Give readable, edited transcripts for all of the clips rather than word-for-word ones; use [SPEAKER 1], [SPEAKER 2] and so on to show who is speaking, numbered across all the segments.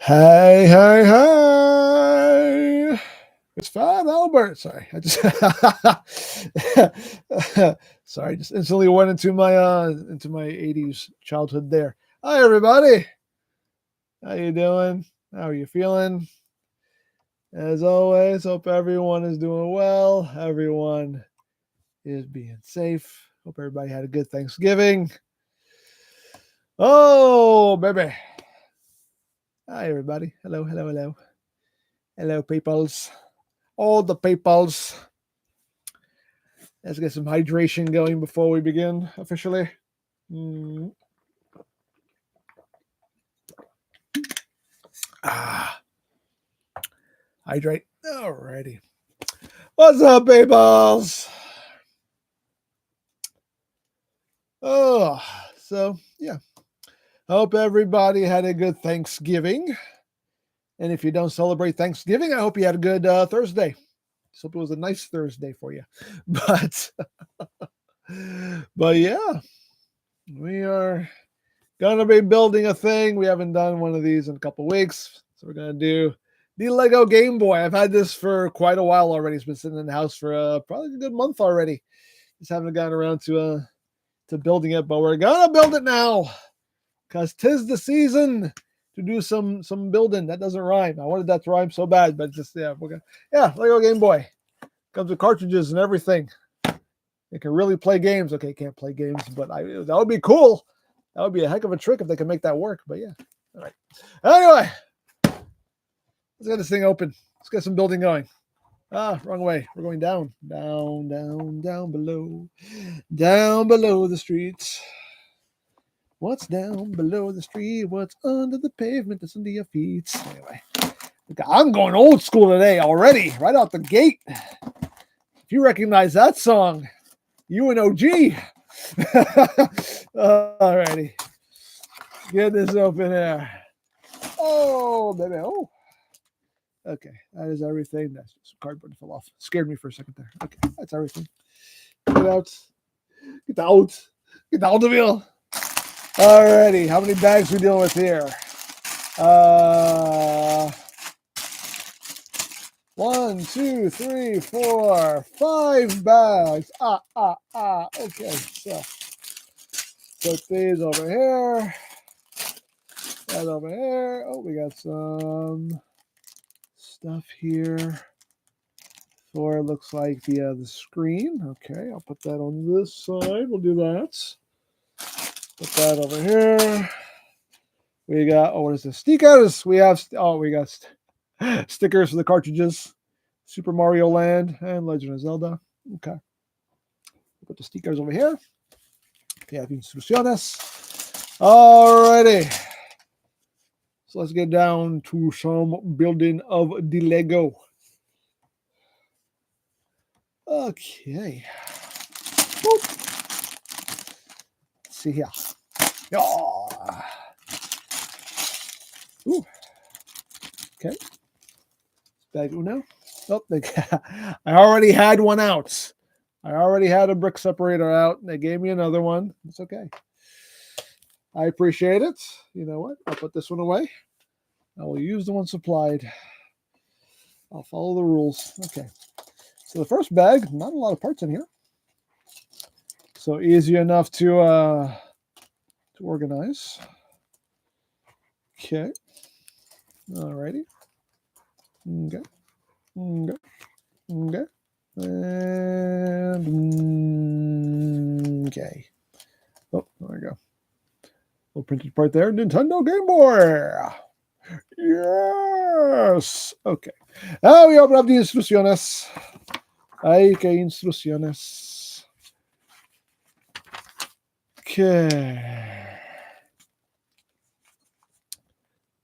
[SPEAKER 1] Hey, hey, hey. It's Fat Albert. Sorry. Sorry, just instantly went into my 80s childhood there. Hi everybody. How you doing? How are you feeling? As always, hope everyone is doing well. Everyone is being safe. Hope everybody had a good Thanksgiving. Oh, baby. Hi everybody. Hello, hello, hello. Hello, peoples. All the peoples. Let's get some hydration going before we begin officially. Ah, hydrate. Alrighty. What's up, peoples? Oh, so yeah. Hope everybody had a good Thanksgiving. And if you don't celebrate Thanksgiving, I hope you had a good Thursday. Just hope it was a nice Thursday for you. But yeah, we are gonna be building a thing. We haven't done one of these in a couple weeks, so we're gonna do the Lego Game Boy. I've had this for quite a while already. It's been sitting in the house for probably a good month already. Just haven't gotten around to building it, but we're gonna build it now because 'tis the season to do some building. That doesn't rhyme. I wanted that to rhyme so bad, but just Lego Game Boy comes with cartridges and everything. It can really play games. Okay, can't play games, but that would be cool. That would be a heck of a trick if they can make that work. But yeah, all right. Anyway, let's get this thing open. Let's get some building going. Ah, wrong way. We're going down, down, down, down below the streets. What's down below the street? What's under the pavement? That's under your feet. Anyway, I'm going old school today already, right out the gate. If you recognize that song, you an OG. Alrighty. Get this open here. Oh, baby. Oh. Okay. That is everything. That's just cardboard fell off. Scared me for a second there. Okay. That's everything. Get out. Get out. Get out of here. Alrighty. How many bags we dealing with here? 1, 2, 3, 4, 5 bags. Okay. So put these over here. That over here. Oh, we got some stuff here for looks like the screen. Okay, I'll put that on this side. We'll do that. Put that over here. We got what is this? Stickers. We got stickers for the cartridges. Super Mario Land and Legend of Zelda. Okay. Put the stickers over here. We have instrucciones. Alrighty. So let's get down to some building of the Lego. Okay. Let's see here. Oh. Ooh. Okay. Bag uno. Oh, I already had one out. I already had a brick separator out. They gave me another one. It's okay. I appreciate it. You know what? I'll put this one away. I will use the one supplied. I'll follow the rules. Okay. So the first bag, not a lot of parts in here. So easy enough to organize. Okay. Alrighty. Okay. Okay. Okay. And okay. Oh, there we go. Little printed part there. Nintendo Game Boy. Yes. Okay. Now we open up the instrucciones. Ay, que instrucciones. Okay.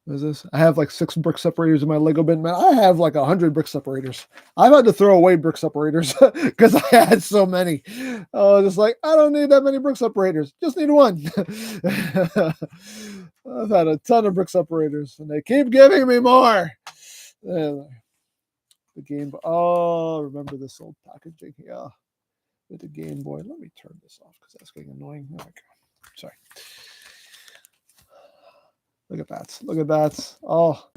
[SPEAKER 1] What is this? I have like 6 brick separators in my Lego bin. Man, I have like 100 brick separators. I've had to throw away brick separators because I had so many. Oh, just like, I don't need that many brick separators. Just need one. I've had a ton of brick separators, and they keep giving me more. The Game Boy. Oh, remember this old packaging? Yeah, with the Game Boy. Let me turn this off because that's getting annoying. There we go. Sorry. Look at that. Look at that. Oh,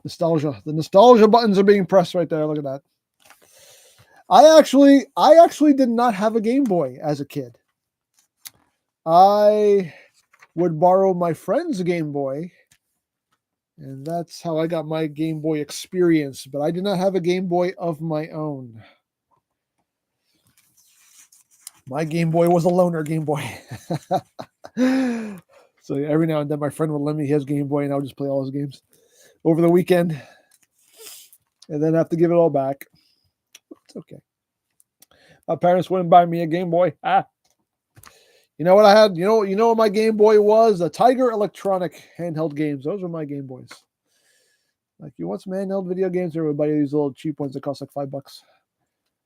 [SPEAKER 1] nostalgia. The nostalgia buttons are being pressed right there. Look at that. I actually did not have a Game Boy as a kid. I would borrow my friend's Game Boy, and that's how I got my Game Boy experience. But I did not have a Game Boy of my own. My Game Boy was a loaner Game Boy. So every now and then my friend would lend me his Game Boy and I would just play all his games over the weekend and then have to give it all back. It's okay. My parents wouldn't buy me a Game Boy. You know what I had? You know what my Game Boy was? A Tiger Electronic handheld games. Those were my Game Boys. Like, you want some handheld video games? Everybody these little cheap ones that cost like $5.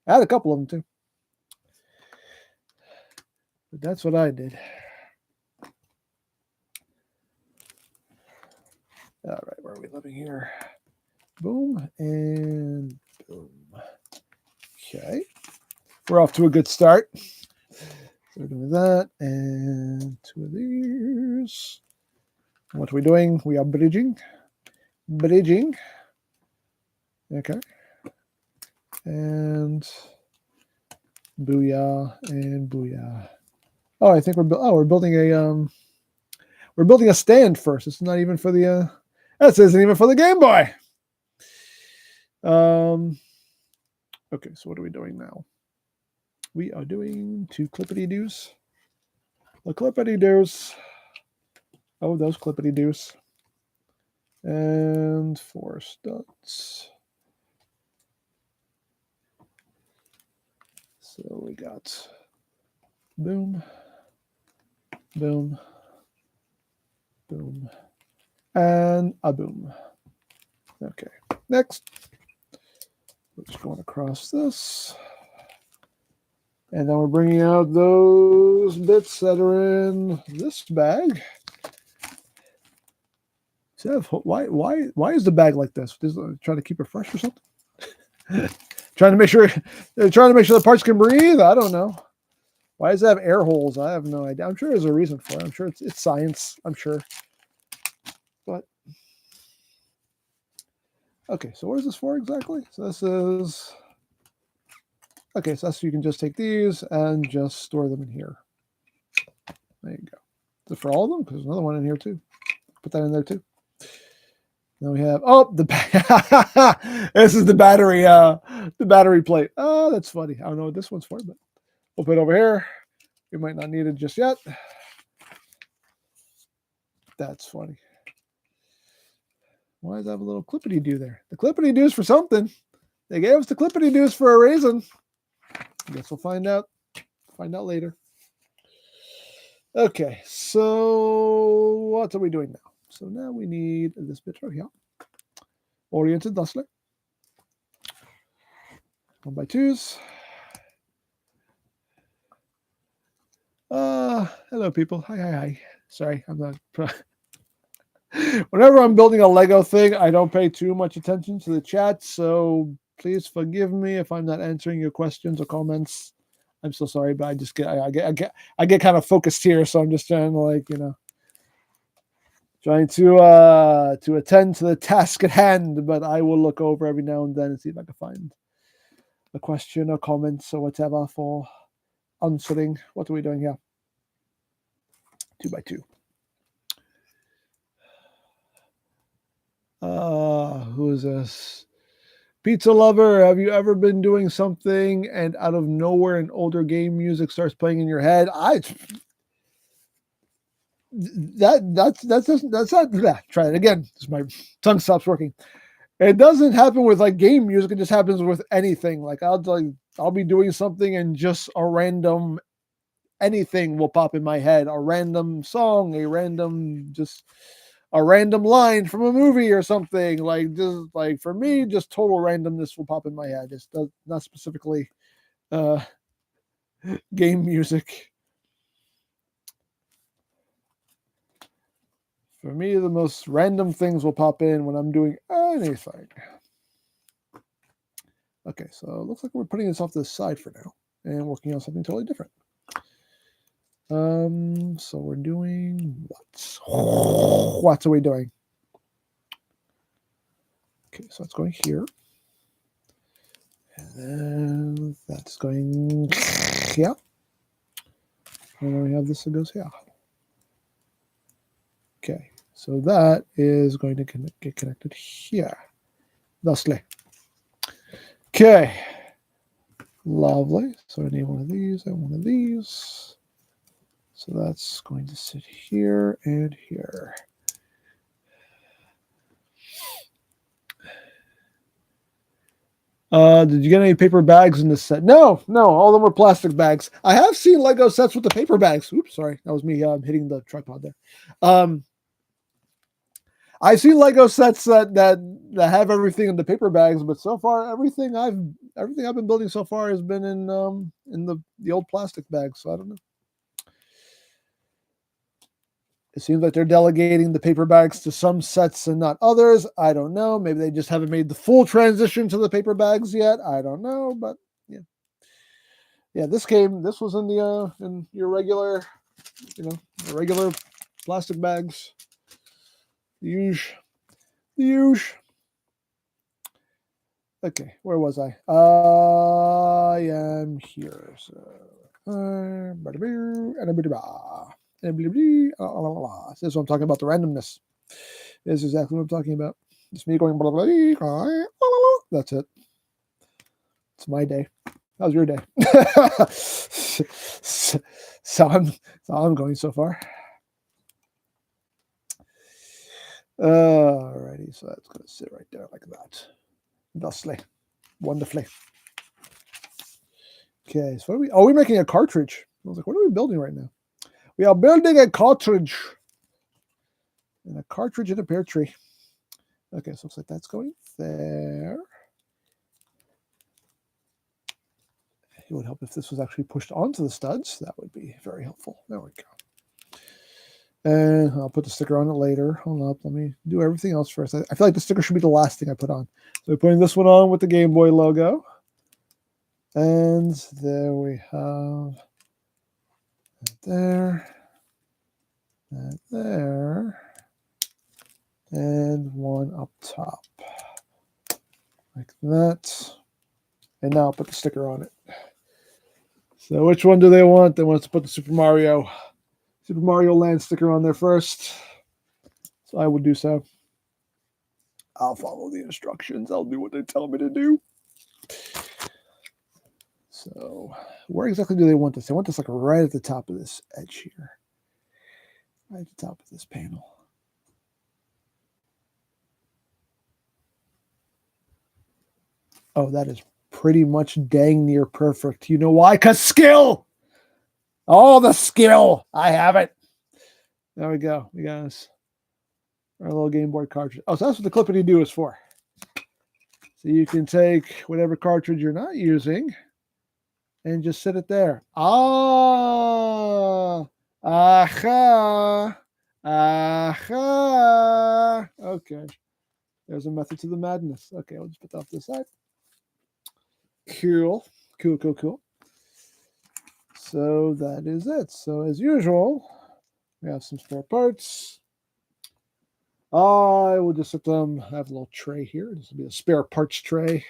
[SPEAKER 1] I had a couple of them too. But that's what I did. All right, where are we living here? Boom and boom. Okay. We're off to a good start. So we're doing that and 2 of these. What are we doing? We are bridging. Bridging. Okay. And booyah and booyah. Oh, I think we're building a stand first. It's not even for the this isn't even for the Game Boy. Okay, so what are we doing now? We are doing 2 clippity-doos. The clippity-doos. Oh, those clippity-doos. And 4 studs. So we got boom, boom, boom, and a boom. Okay, next. We're just going across this. And then we're bringing out those bits that are in this bag. Why is the bag like this? Trying to keep it fresh or something? trying to make sure the parts can breathe? I don't know. Why does it have air holes? I have no idea. I'm sure there's a reason for it. I'm sure it's science. I'm sure. But okay, so what is this for exactly? So this is okay, so that's so you can just take these and just store them in here. There you go. Is it for all of them? Because there's another one in here too. Put that in there too. Then we have this is the battery plate. Oh, that's funny. I don't know what this one's for, but we'll put it over here. We might not need it just yet. That's funny. Why does that have a little clippity-doo there? The clippity-doo's for something. They gave us the clippity-doos for a reason. I guess we'll find out. Find out later. Okay, so what are we doing now? So now we need this bit right here. Oriented thusly. 1x2s. Hello people. Hi. Sorry, I'm not. Whenever I'm building a Lego thing, I don't pay too much attention to the chat, so please forgive me if I'm not answering your questions or comments. I'm so sorry, but I just get kind of focused here, so I'm just trying to trying to attend to the task at hand. But I will look over every now and then and see if I can find a question or comments or whatever for answering. What are we doing here? 2x2. Who is this? Pizza Lover, have you ever been doing something and out of nowhere an older game music starts playing in your head? That's not. Try it again. My tongue stops working. It doesn't happen with like game music. It just happens with anything. Like I'll be doing something and just a random anything will pop in my head. A random song, a random line from a movie or something. Like for me, just total randomness will pop in my head. It's not specifically game music. For me, the most random things will pop in when I'm doing anything. Okay, so it looks like we're putting this off to the side for now and working on something totally different. So we're doing what? What are we doing? Okay, so it's going here. And then that's going here. And then we have this that goes here. Okay, so that is going to get connected here. Thusly. Okay. Lovely. So I need one of these and one of these. So that's going to sit here and here. Did you get any paper bags in this set? No, all of them were plastic bags. I have seen Lego sets with the paper bags. Oops, sorry. That was me hitting the tripod there. I've seen Lego sets that have everything in the paper bags, but so far everything I've been building so far has been in the old plastic bags. So I don't know. It seems like they're delegating the paper bags to some sets and not others. I don't know. Maybe they just haven't made the full transition to the paper bags yet. I don't know, but yeah. Yeah, this was in the in your regular, the regular plastic bags. The huge. Okay, where was I? I am here. So this is what I'm talking about, the randomness. This is exactly what I'm talking about. It's me going blah, blah, blah, that's it. It's my day. How's your day? so I'm going so far. Alrighty, so that's going to sit right there like that. Thusly. Wonderfully. Okay, so what are we're making a cartridge. I was like, what are we building right now? We are building a cartridge. And a cartridge in a pear tree. Okay, so it looks like that's going there. It would help if this was actually pushed onto the studs. That would be very helpful. There we go. And I'll put the sticker on it later. Hold up. Let me do everything else first. I feel like the sticker should be the last thing I put on. So we're putting this one on with the Game Boy logo. And there we have that there. That there. And one up top. Like that. And now I'll put the sticker on it. So which one do they want? They want us to put the Super Mario Land sticker on there first. So I will do so. I'll follow the instructions. I'll do what they tell me to do. So where exactly do they want this? They want this like right at the top of this edge here. Right at the top of this panel. Oh, that is pretty much dang near perfect. You know why? Because skill! All the skill! I have it. There we go. We got us our little Game Boy cartridge. Oh, so that's what the clippity do is for. So you can take whatever cartridge you're not using and just sit it there. Aha. Okay. There's a method to the madness. Okay, I'll just put that off to the side. Cool. So that is it. So as usual, we have some spare parts. I will just set them. I have a little tray here. This will be a spare parts tray.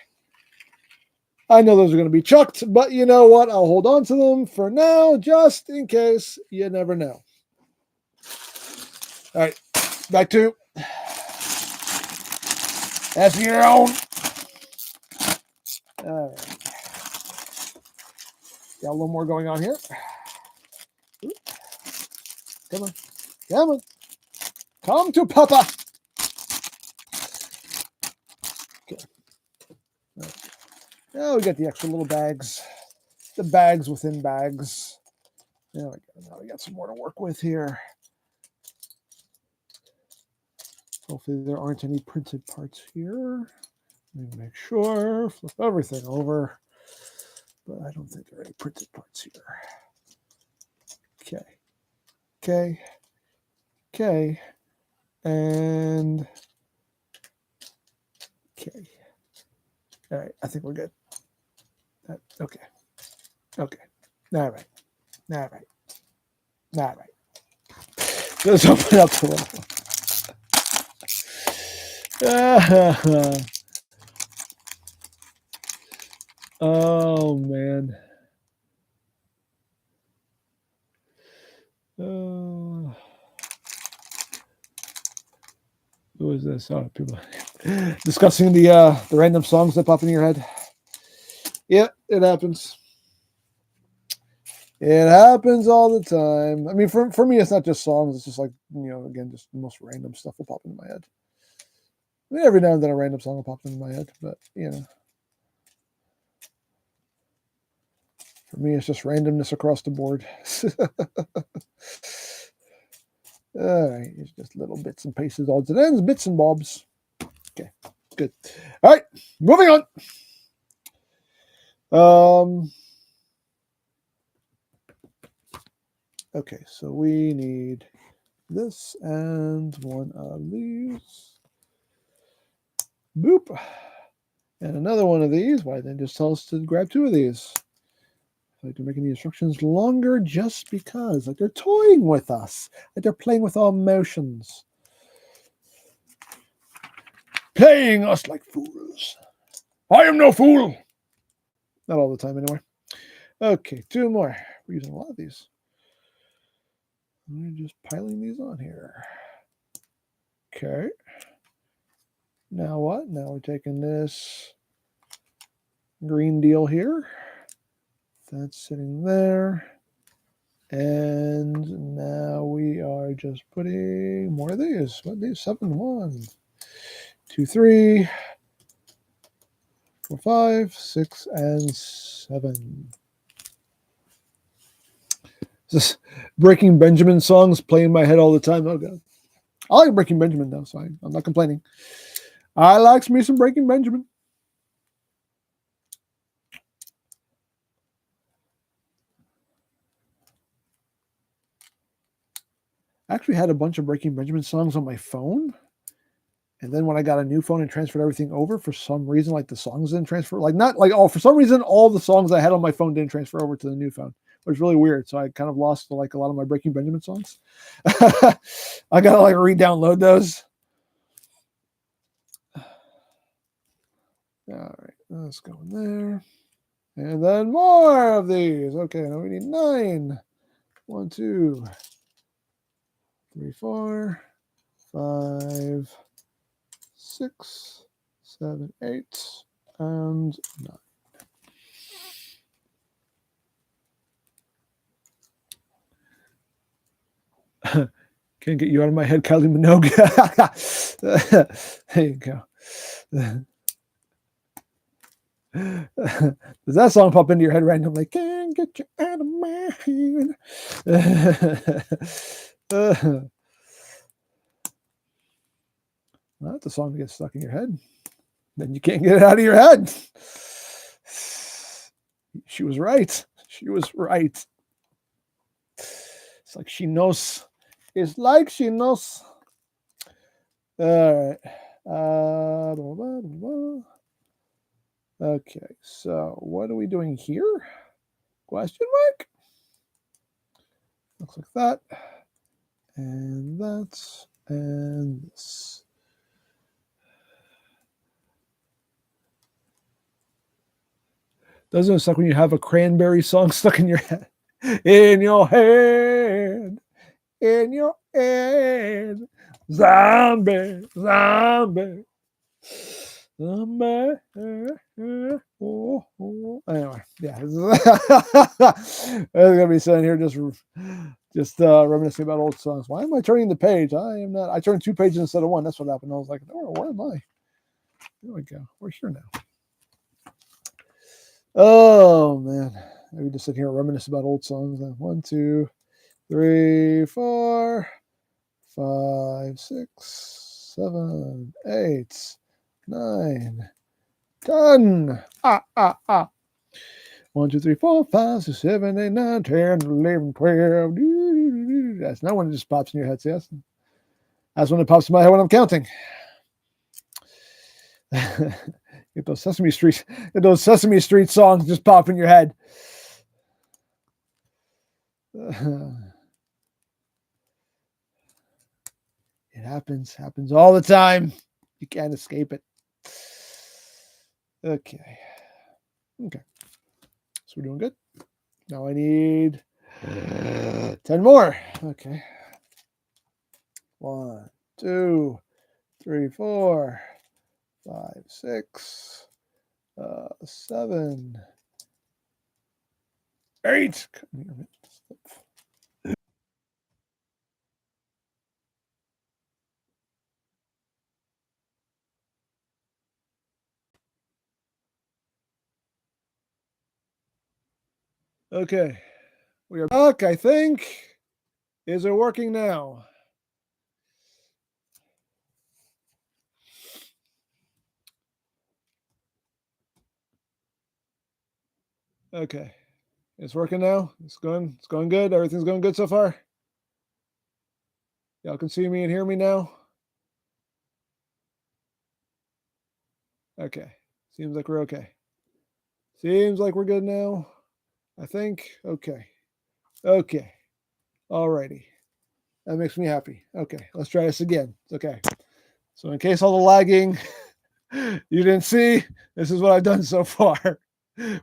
[SPEAKER 1] I know those are going to be chucked, but you know what? I'll hold on to them for now, just in case. You never know. All right, back to that's your own. All right. Got a little more going on here. Come on. Come to Papa. Okay. Right. Now we got the extra little bags. The bags within bags. There we go. Now we got some more to work with here. Hopefully there aren't any printed parts here. Let me make sure. Flip everything over. But I don't think there are any printed parts here. Okay. And okay. All right, I think we're good. Okay. All right. Let's open up a little. Oh man. Who is this? Oh, people discussing the random songs that pop in your head. Yeah, it happens. It happens all the time. I mean, for me, it's not just songs. It's just like, again, just the most random stuff will pop into my head. I mean, every now and then a random song will pop into my head, but for me, it's just randomness across the board. All right, it's just little bits and pieces, odds and ends, bits and bobs. Okay, good. All right, moving on. Okay, so we need this and one of these. Boop. And another one of these. Why then just tell us to grab two of these? Like they're making the instructions longer just because. Like they're toying with us. Like they're playing with our emotions. Playing us like fools. I am no fool. Not all the time anyway. Okay, two more. We're using a lot of these. We're just piling these on here. Okay. Now what? Now we're taking this green deal here. That's sitting there. And now we are just putting more of these. What are these? 7, 1, 2, 3, 4, 5, 6, and 7. This Breaking Benjamin songs play in my head all the time. Oh god. I like Breaking Benjamin though, so I'm not complaining. I like me some Breaking Benjamin. I actually had a bunch of Breaking Benjamin songs on my phone. And then when I got a new phone and transferred everything over, for some reason, like the songs didn't transfer. For some reason, all the songs I had on my phone didn't transfer over to the new phone. It was really weird. So I kind of lost like a lot of my Breaking Benjamin songs. I gotta like re-download those. All right, let's go in there. And then more of these. Okay, now we need 9. 1, 2, 3, 4, 5, 6, 7, 8, and 9. Can't get you out of my head, Kylie Minogue. There you go. Does that song pop into your head randomly? Can't get you out of my head. Well, that's a song that gets stuck in your head. Then you can't get it out of your head. She was right. She was right. It's like she knows. It's like she knows. All right. Okay, so what are we doing here? Question mark? Looks like that. And that. And this. Doesn't it suck when you have a Cranberry song stuck in your head? In your head. In your head. Zombie. Zombie. Anyway, yeah. I'm gonna be sitting here just reminiscing about old songs. Why am I turning the page? I am not. I turned 2 pages instead of 1. That's what happened. I was like, oh, where am I? There we go. We're here now. Oh man, maybe just sit here and reminisce about old songs. 1, 2, 3, 4, 5, 6, 7, 8, 9, 10. 1, 2, 3, 4, 5, 6, 7, 8, 9, 10, 11, 12. That's not when it just pops in your head. See, that's when it pops in my head when I'm counting. Get those Sesame Street songs just pop in your head. It happens all the time. You can't escape it. Okay. So we're doing good. Now I need 10 more. Okay. 1, 2, 3, 4, 5, 6, 7, 8. Okay. We are back, I think. Is it working now? Okay. It's working now. It's going good. Everything's going good so far. Y'all can see me and hear me now. Okay. Seems like we're okay. Seems like we're good now. I think. Okay. Okay. Alrighty. That makes me happy. Okay. Let's try this again. Okay. So in case all the lagging you didn't see, this is what I've done so far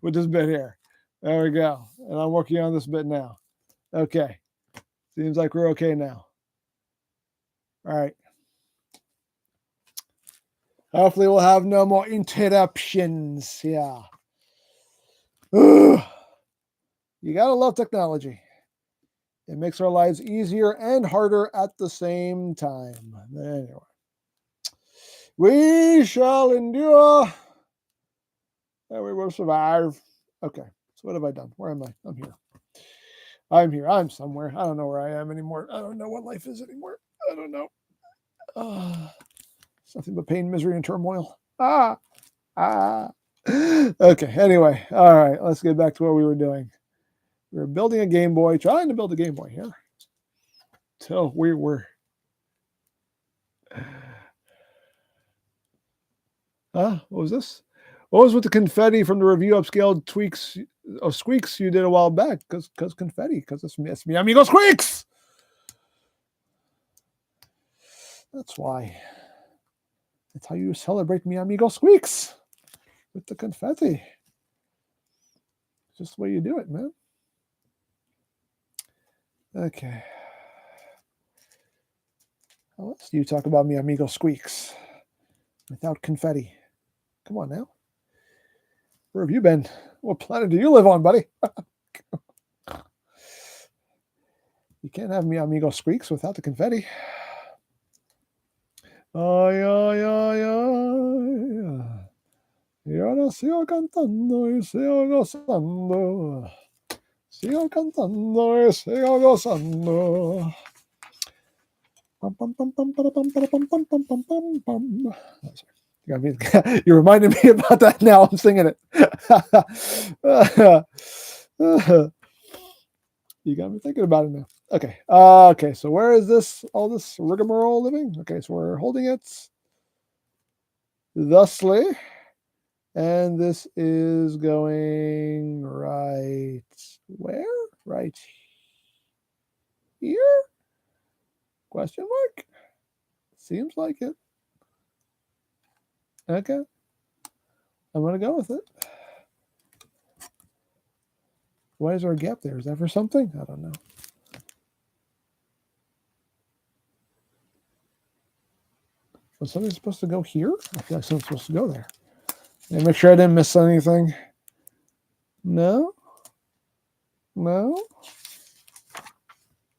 [SPEAKER 1] with this bit here. There we go. And I'm working on this bit now. Okay. Seems like we're okay now. All right. Hopefully we'll have no more interruptions. Yeah. You gotta love technology. It makes our lives easier and harder at the same time. Anyway. We shall endure and we will survive. Okay. So what have I done? Where am I? I'm here. I'm here. I'm somewhere. I don't know where I am anymore. I don't know what life is anymore. I don't know. It's nothing but pain, misery, and turmoil. Okay. Anyway. All right. Let's get back to what we were doing. We were building a Game Boy, trying to build a Game Boy here. Till we were. What was this? What was with the confetti from the review upscaled tweaks of squeaks you did a while back? Because confetti, because it's me amigo squeaks. That's why. That's how you celebrate me amigo squeaks. With the confetti. It's just the way you do it, man. Okay. How else do you talk about me amigo squeaks? Without confetti. Come on now. Where have you been? What planet do you live on, buddy? You can't have me amigo squeaks without the confetti. Ay, ay, ay, ay. Y ahora sigo cantando y sigo gozando. Sigo cantando y sigo gozando. Pum, pum, pum, pum, pum, pum, pum, pum, pum, pum, pum, pum. You reminded me about that now. I'm singing it. You got me thinking about it now. Okay. Okay. So where is this? All this rigmarole living? Okay. So we're holding it thusly, and this is going right where? Right here? Question mark? Seems like it. Okay. I'm gonna go with it. Why is there a gap there? Is that for something? I don't know. Was something supposed to go here? I feel like something's supposed to go there. And make sure I didn't miss anything. No. No.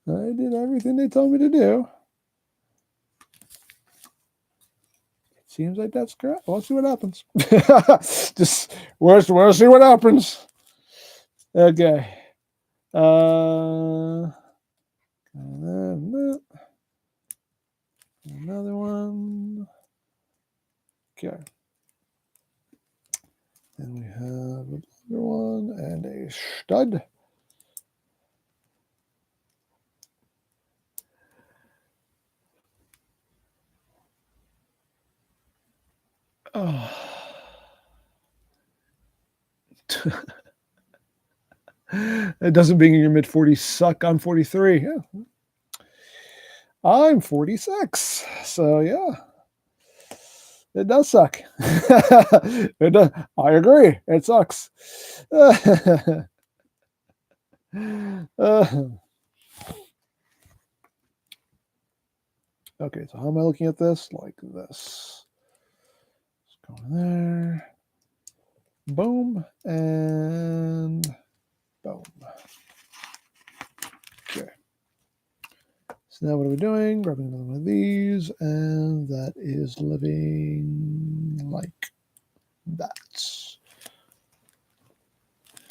[SPEAKER 1] I did everything they told me to do. It seems like that's correct. Let's see what happens. Just we'll see what happens. Okay. Another one. Okay. Then we have another one and a stud. Oh. It doesn't being in your mid 40s suck. I'm 43. Yeah. I'm 46. So yeah. It does suck. It does. I agree. It sucks. Okay, so how am I looking at this? Like this. Let's go in there. Boom and boom. Okay. So now what are we doing? Grabbing another one of these, and that is living like that.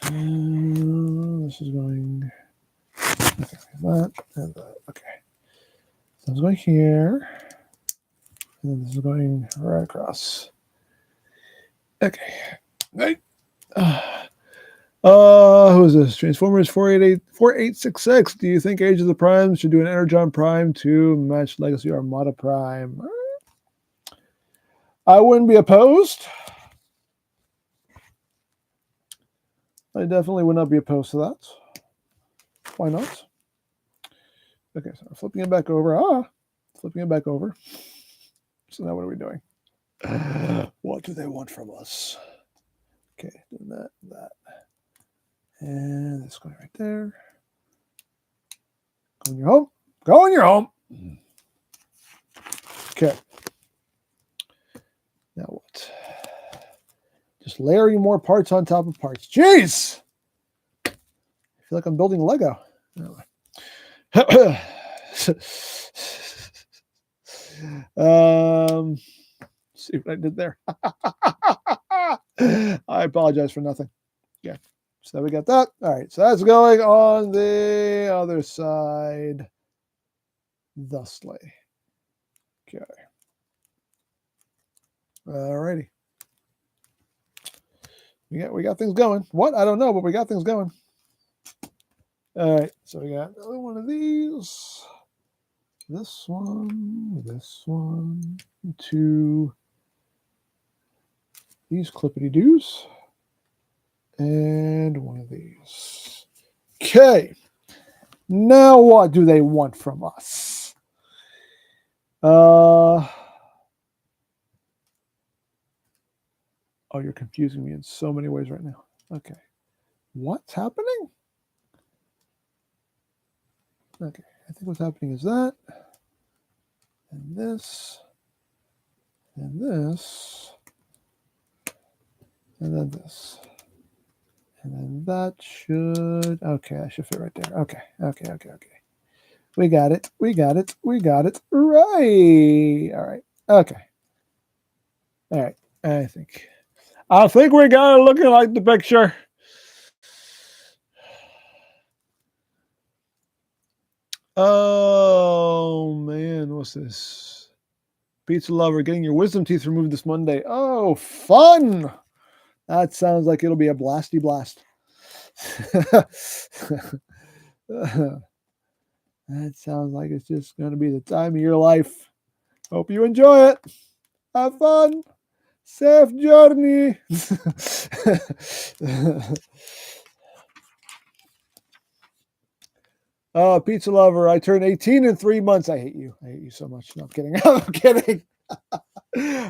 [SPEAKER 1] And this is going. Okay, that and that. Okay. So it's going here, and then this is going right across. Okay. Right. Who is this? Transformers 4866. Do you think Age of the Primes should do an Energon Prime to match Legacy Armada Prime? I wouldn't be opposed. I definitely would not be opposed to that. Why not? Okay, so flipping it back over. Flipping it back over. So now what are we doing? What do they want from us? Okay, doing that. And that's going right there. Go in your home. Go in your home. Okay. Now what? Just layering more parts on top of parts. Jeez! I feel like I'm building Lego. See what I did there. I apologize for nothing. Yeah. So we got that. All right. So that's going on the other side. Thusly. Okay. All righty. We got things going. What? I don't know, but we got things going. All right. So we got another one of these. This one, 2. These clippity-doos. And one of these. Okay. Now what do they want from us? Oh, you're confusing me in so many ways right now. Okay. What's happening? Okay. I think what's happening is that. And this. And this. And then this. And then that should, okay, that should fit right there. Okay. We got it. Right. All right. Okay. All right. I think we got it looking like the picture. Oh, man. What's this? Pizza lover, getting your wisdom teeth removed this Monday. Oh, fun. That sounds like it'll be a blasty blast. That sounds like it's just going to be the time of your life. Hope you enjoy it. Have fun. Safe journey. Oh, pizza lover, I turned 18 in 3 months. I hate you. I hate you so much. No, I'm kidding. I'm kidding.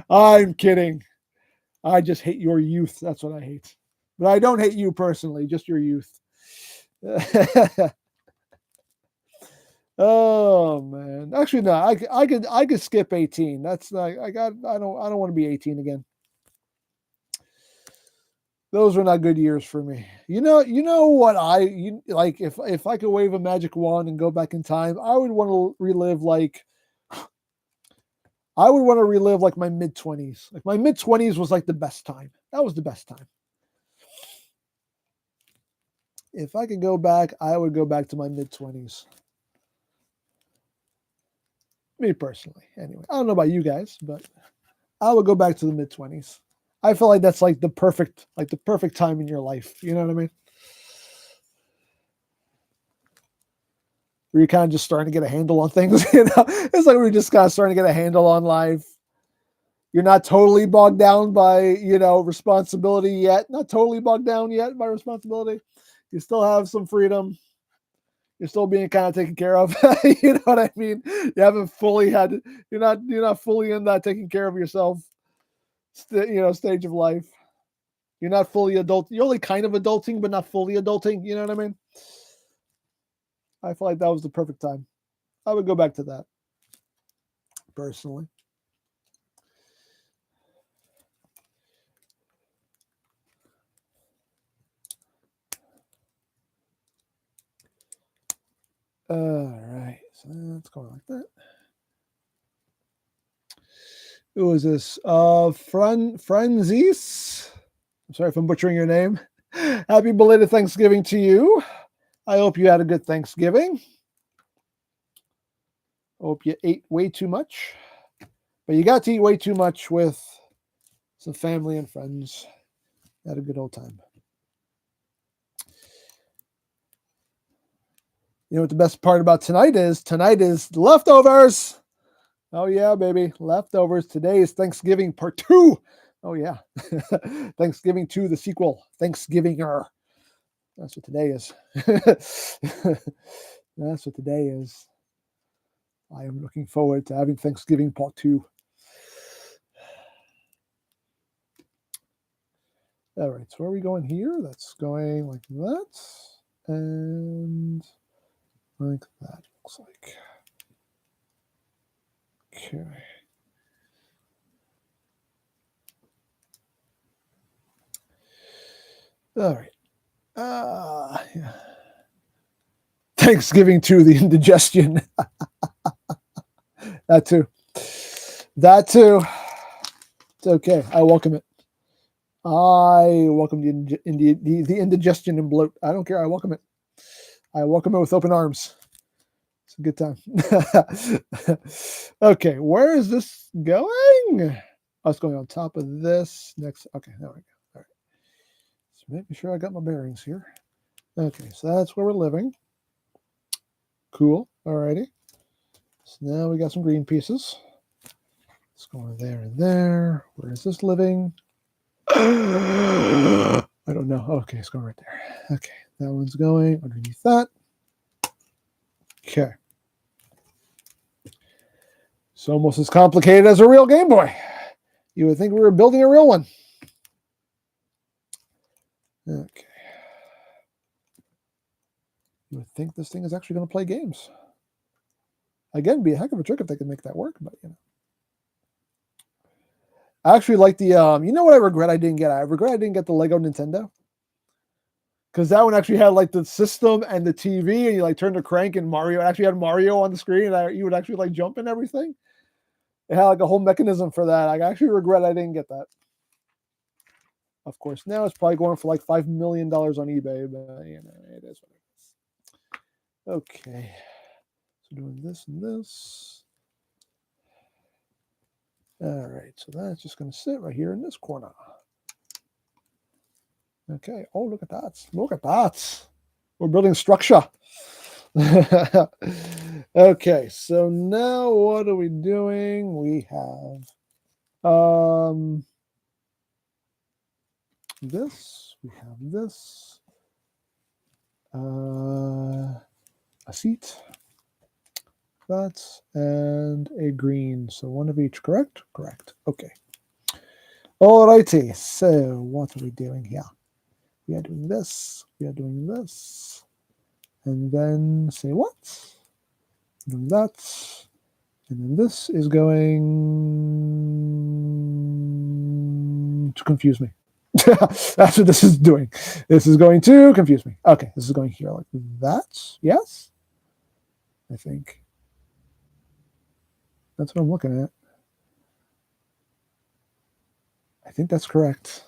[SPEAKER 1] I'm kidding. I just hate your youth. That's what I hate. But I don't hate you personally, just your youth. Oh man. Actually, no. I could skip 18. That's like I don't want to be 18 again. Those were not good years for me. You know what like if I could wave a magic wand and go back in time, I would want to relive like my mid-20s. Like my mid-20s was like the best time. That was the best time. If I could go back, I would go back to my mid-20s. Me personally, anyway. I don't know about you guys, but I would go back to the mid-20s. I feel like that's like the perfect time in your life. You know what I mean? Where you're kind of just starting to get a handle on things. You know, it's like we're just kind of starting to get a handle on life. You're not totally bogged down by responsibility yet. Not totally bogged down yet by responsibility. You still have some freedom. You're still being kind of taken care of. You know what I mean? You haven't fully had. You're not fully in that taking care of yourself. stage of life. You're not fully adult. You're only kind of adulting, but not fully adulting. You know what I mean? I feel like that was the perfect time. I would go back to that, personally. All right, so that's going like that. Who is this? Franzis. I'm sorry if I'm butchering your name. Happy belated Thanksgiving to you. I hope you had a good Thanksgiving. Hope you ate way too much. But you got to eat way too much with some family and friends. Had a good old time. You know what the best part about tonight is? Tonight is leftovers. Oh, yeah, baby. Leftovers. Today is Thanksgiving part 2. Oh, yeah. Thanksgiving 2, the sequel. Thanksgivinger. That's what today is. That's what today is. I am looking forward to having Thanksgiving part 2. All right, so where are we going here? That's going like that. And like that, looks like. Okay. All right. Yeah. Thanksgiving to the indigestion. That too. That too. It's okay. I welcome it. I welcome the indigestion and bloat. I don't care. I welcome it. I welcome it with open arms. It's a good time. Okay, where is this going? Oh, it's going on top of this next. Okay, there we go. All right. Just making sure I got my bearings here. Okay, so that's where we're living. Cool. Alrighty. So now we got some green pieces. Let's go over there and there. Where is this living? I don't know. Okay, it's going right there. Okay, that one's going underneath that. Okay. It's almost as complicated as a real Game Boy. You would think we were building a real one. Okay. You would think this thing is actually going to play games. Again, be a heck of a trick if they could make that work, but you know. I actually like the, you know what I regret I didn't get? I regret I didn't get the Lego Nintendo. Because that one actually had like the system and the TV, and you like turn the crank and Mario. It actually had Mario on the screen, and you would actually like jump and everything. It had like a whole mechanism for that. I actually regret I didn't get that. Of course, now it's probably going for like $5 million on eBay, but you know, it is what it is. Okay. So doing this and this. All right, so that's just going to sit right here in this corner. Okay. Oh, look at that. Look at that. We're building structure. Okay, so now what are we doing? We have this. We have this. A seat. That and a green. So one of each, correct? Correct. Okay. Alrighty. So what are we doing here? We are doing this. We are doing this. And then say what? Doing that. And then this is going to confuse me. That's what this is doing. This is going to confuse me. Okay, this is going here like that. Yes? I think. That's what I'm looking at. I think that's correct.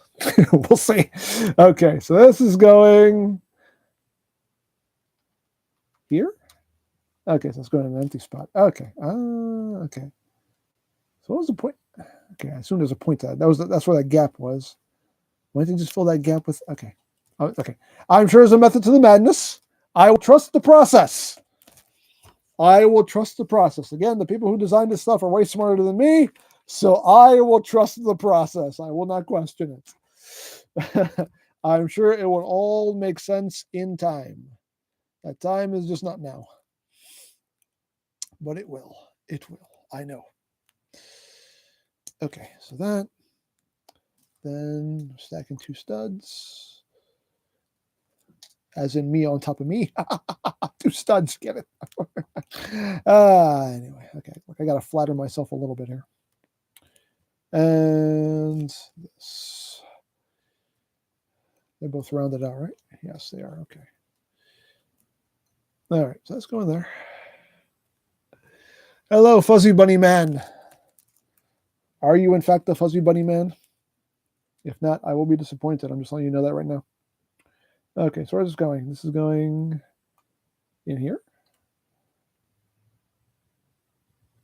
[SPEAKER 1] We'll see. Okay, so this is going here. Okay, so it's going in an empty spot. Okay. Okay. So what was the point? Okay, I assume there's a point to that. That's where that gap was. Why didn't you just fill that gap with? Okay. Okay. I'm sure there's a method to the madness. I will trust the process. I will trust the process. Again, the people who designed this stuff are way smarter than me, so I will trust the process. I will not question it. I'm sure it will all make sense in time. That time is just not now. But it will. It will. I know. Okay, so that. then stacking 2 studs. As in me on top of me. 2 studs, get it. Anyway, okay. I got to flatter myself a little bit here. And this. They're both rounded out, right? Yes, they are. Okay. All right, so let's go in there. Hello, Fuzzy Bunny Man. Are you, in fact, the Fuzzy Bunny Man? If not, I will be disappointed. I'm just letting you know that right now. Okay, so where's this going? This is going in here.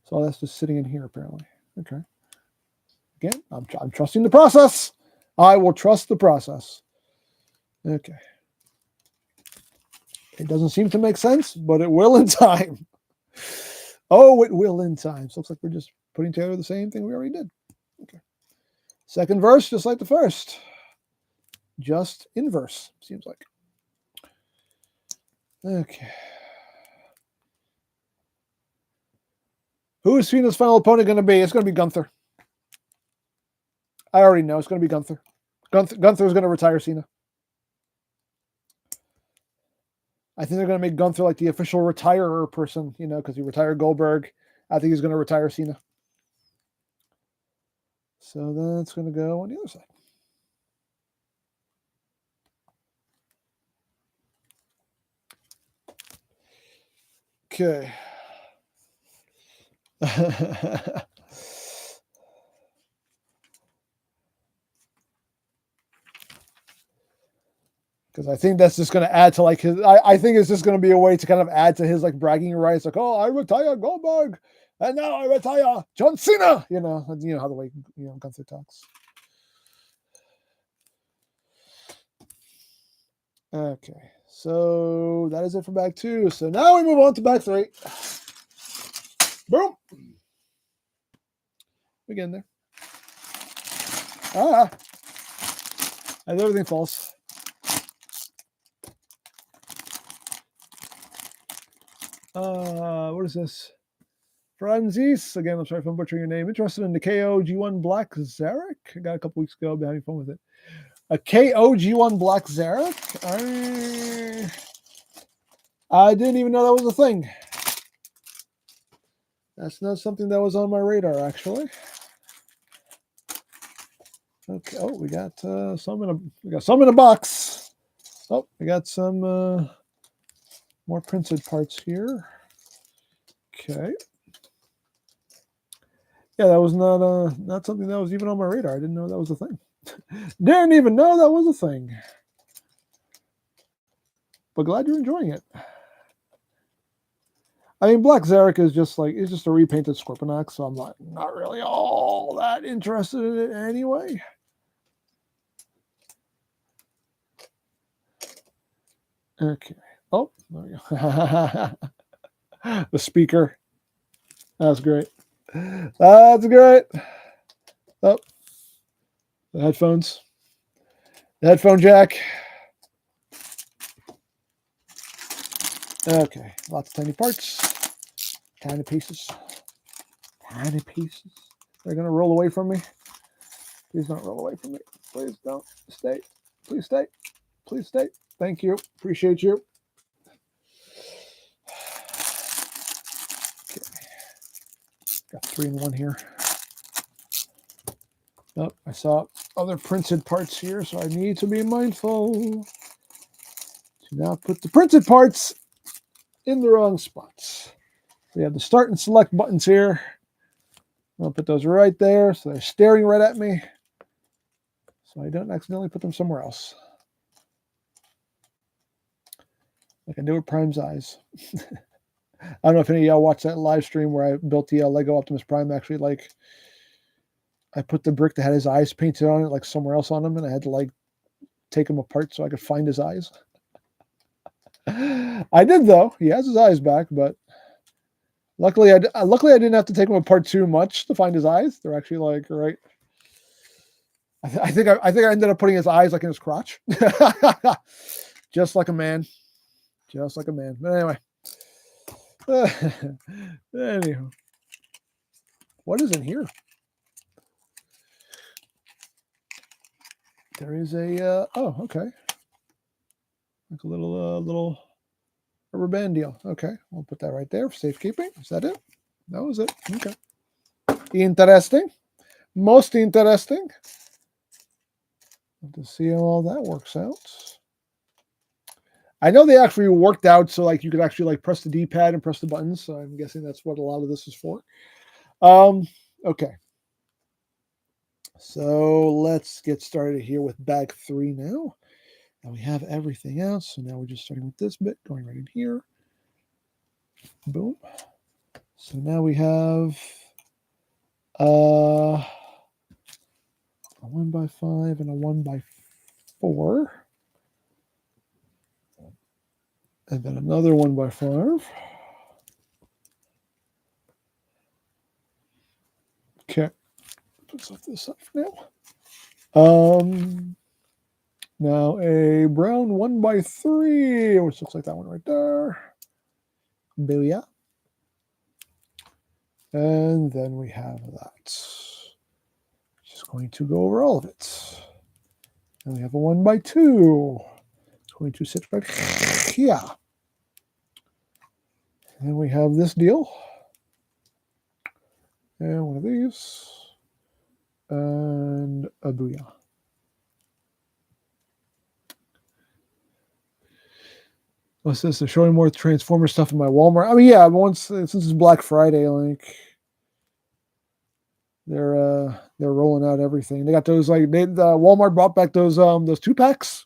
[SPEAKER 1] So that's just sitting in here, apparently. Okay. Again, I'm trusting the process. I will trust the process. Okay. It doesn't seem to make sense, but it will in time. Oh, it will in time. So looks like we're just putting together the same thing we already did. Okay. Second verse, just like the first. Just inverse, seems like. Okay. Who is Cena's final opponent going to be? It's going to be Gunther. I already know it's going to be Gunther. Gunther is going to retire Cena. I think they're going to make Gunther like the official retirer person, you know, because he retired Goldberg. I think he's going to retire Cena. So that's going to go on the other side. Okay. Because I think that's just going to add to like his. I think it's just going to be a way to kind of add to his like bragging rights. Like, oh, I retire Goldberg, and now I retire John Cena. You know how the way Gunther talks. Okay, so that is it for bag 2. So now we move on to bag 3. Boom. We get in there. And everything falls. What is this? Franzis. Again, I'm sorry if I'm butchering your name. Interested in the KO G1 Black Zarek? I got a couple weeks ago. I've been having fun with it. A KO G1 Black Zarek? I didn't even know that was a thing. That's not something that was on my radar, actually. Okay. Oh, we got some in a box. Oh, we got some more printed parts here. Okay. Yeah, that was not something that was even on my radar. I didn't know that was a thing. Didn't even know that was a thing. But glad you're enjoying it. I mean, Black Zarek is just a repainted Scorponok, so I'm not really all that interested in it anyway. Okay. Oh, there we go. The speaker. That's great. That's great. Oh, the headphones. The headphone jack. Okay, lots of tiny parts. Tiny pieces. Tiny pieces. They're going to roll away from me. Please don't roll away from me. Please don't. Stay. Please stay. Please stay. Thank you. Appreciate you. Okay. Got 3 in 1 here. Oh, I saw other printed parts here, so I need to be mindful to not put the printed parts in the wrong spots. We have the start and select buttons here. I'll put those right there, so they're staring right at me, so I don't accidentally put them somewhere else. Like I do with Prime's eyes. I don't know if any of y'all watched that live stream where I built the Lego Optimus Prime. Actually, I put the brick that had his eyes painted on it somewhere else on him, and I had to take him apart so I could find his eyes. I did though. He has his eyes back, but luckily I didn't have to take him apart too much to find his eyes. They're actually right. I think I ended up putting his eyes in his crotch, just like a man. Just like a man. But anyway. Anywho. What is in here? there is a oh, okay, like a little rubber band deal. Okay, we'll put that right there for safekeeping. Is that it? That was it. Okay. Interesting. Most interesting. To see how all that works out. I know they actually worked out so like you could actually like press the D-pad and press the buttons. So I'm guessing that's what a lot of this is for. Okay. So let's get started here with bag 3 now. And we have everything else. So now we're just starting with this bit, going right in here. Boom. So now we have a 1x5 and a 1x4. And then another 1x5. Okay. Let's set this up for now. Now a brown 1x3, which looks like that one right there. Booyah. And then we have that. Just going to go over all of it. And we have a 1x2. It's going to sit right here. And we have this deal. And one of these. And a booyah. What's this? They're showing more Transformer stuff in my Walmart. I mean, yeah, since it's Black Friday, like they're rolling out everything. They got those Walmart brought back those 2-packs.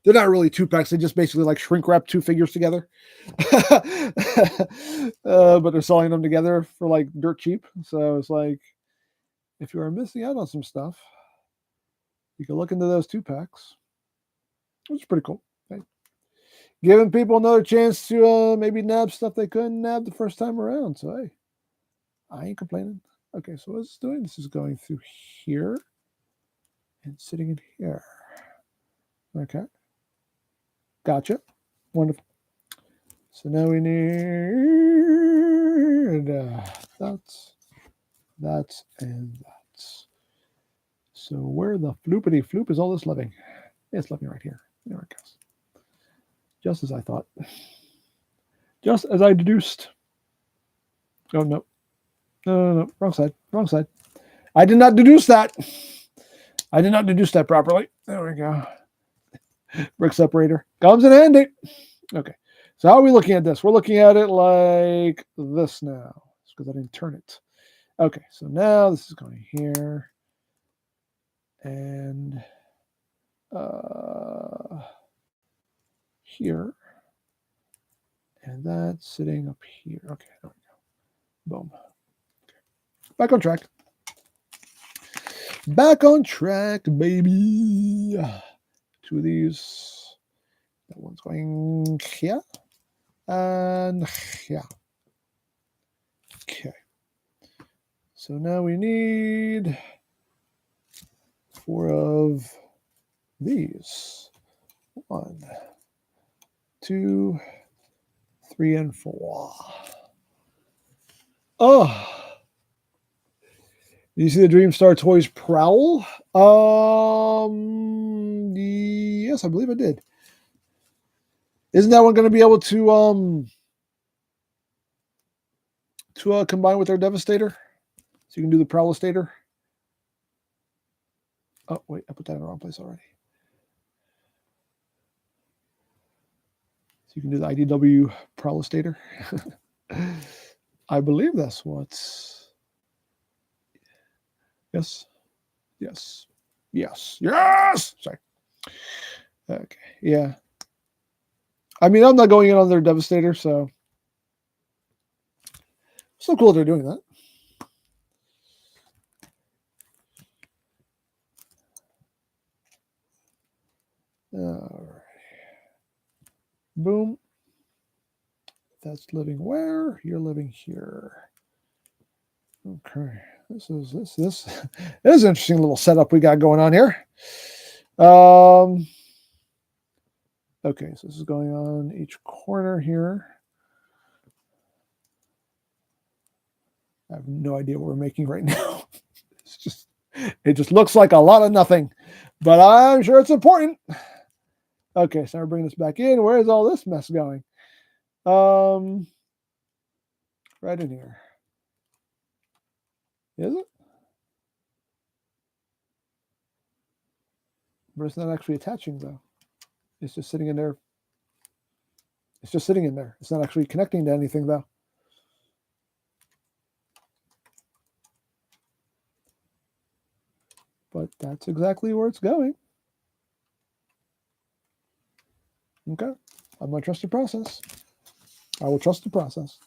[SPEAKER 1] They're not really 2-packs. They just basically like shrink wrap 2 figures together. But they're selling them together for like dirt cheap. So it's like if you are missing out on some stuff, you can look into those 2-packs, which is pretty cool. Okay. Giving people another chance to maybe nab stuff they couldn't nab the first time around. So hey, I ain't complaining. Okay, so what's it doing? This is going through here and sitting in here. Okay. Gotcha. Wonderful. So now we need that's, and that's. So where the floopity floop is all this living? It's living right here. There it goes. Just as I thought. Just as I deduced. Oh, no. No. Wrong side. Wrong side. I did not deduce that. I did not deduce that properly. There we go. Brick separator. Comes in handy. Okay. So how are we looking at this? We're looking at it like this now. It's because I didn't turn it. Okay. So now this is going here. And here. And that's sitting up here. Okay. There we go. Boom. Okay. Back on track. Back on track, baby. 2 of these. That one's going here. And here. Okay. So now we need 4 of these. 1, 2, 3, and 4. Oh. Did you see the Dreamstar Toys Prowl? Yes, I believe I did. Isn't that one going to be able to combine with their Devastator? So you can do the Prowlistator? Oh, wait, I put that in the wrong place already. So you can do the IDW Prowlistator. I believe that's what's... Yes. Sorry. Okay. Yeah. I mean, I'm not going in on their Devastator, so so cool they're doing that. All right. Boom. That's living where? You're living here. Okay. This is an interesting little setup we got going on here. Okay, so this is going on each corner here. I have no idea what we're making right now. It's just It just looks like a lot of nothing, but I'm sure it's important. Okay, so we're bringing this back in. Where is all this mess going? Right in here. Is it? But it's not actually attaching, though. It's just sitting in there. It's just sitting in there. It's not actually connecting to anything, though. But that's exactly where it's going. Okay. I'm going to trust the process. I will trust the process.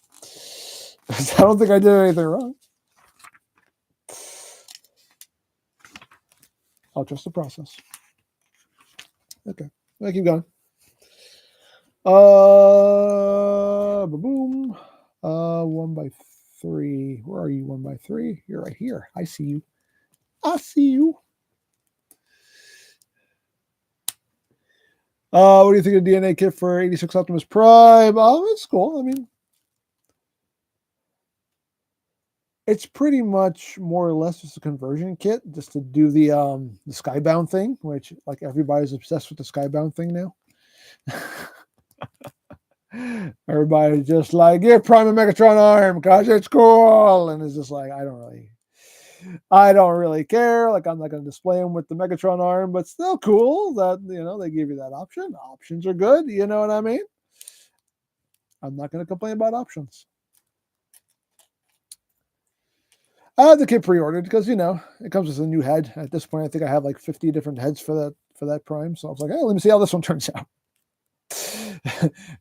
[SPEAKER 1] I don't think I did anything wrong. I'll trust the process. Okay. I'll keep going. Boom. 1x3. Where are you, 1x3? You're right here. I see you. I see you. What do you think of the DNA kit for 86 Optimus Prime? Oh, it's cool. I mean, it's pretty much more or less just a conversion kit just to do the Skybound thing, which like everybody's obsessed with the Skybound thing now. Everybody's just like, give Prime a Megatron arm because it's cool, and it's just like I don't really care. Like I'm not going to display them with the Megatron arm, but still cool that they give you that option. Options are good. You know what I mean? I'm not going to complain about options. I had the kit pre-ordered because it comes with a new head. At this point, I think I have like 50 different heads for that Prime. So I was like, hey, let me see how this one turns out.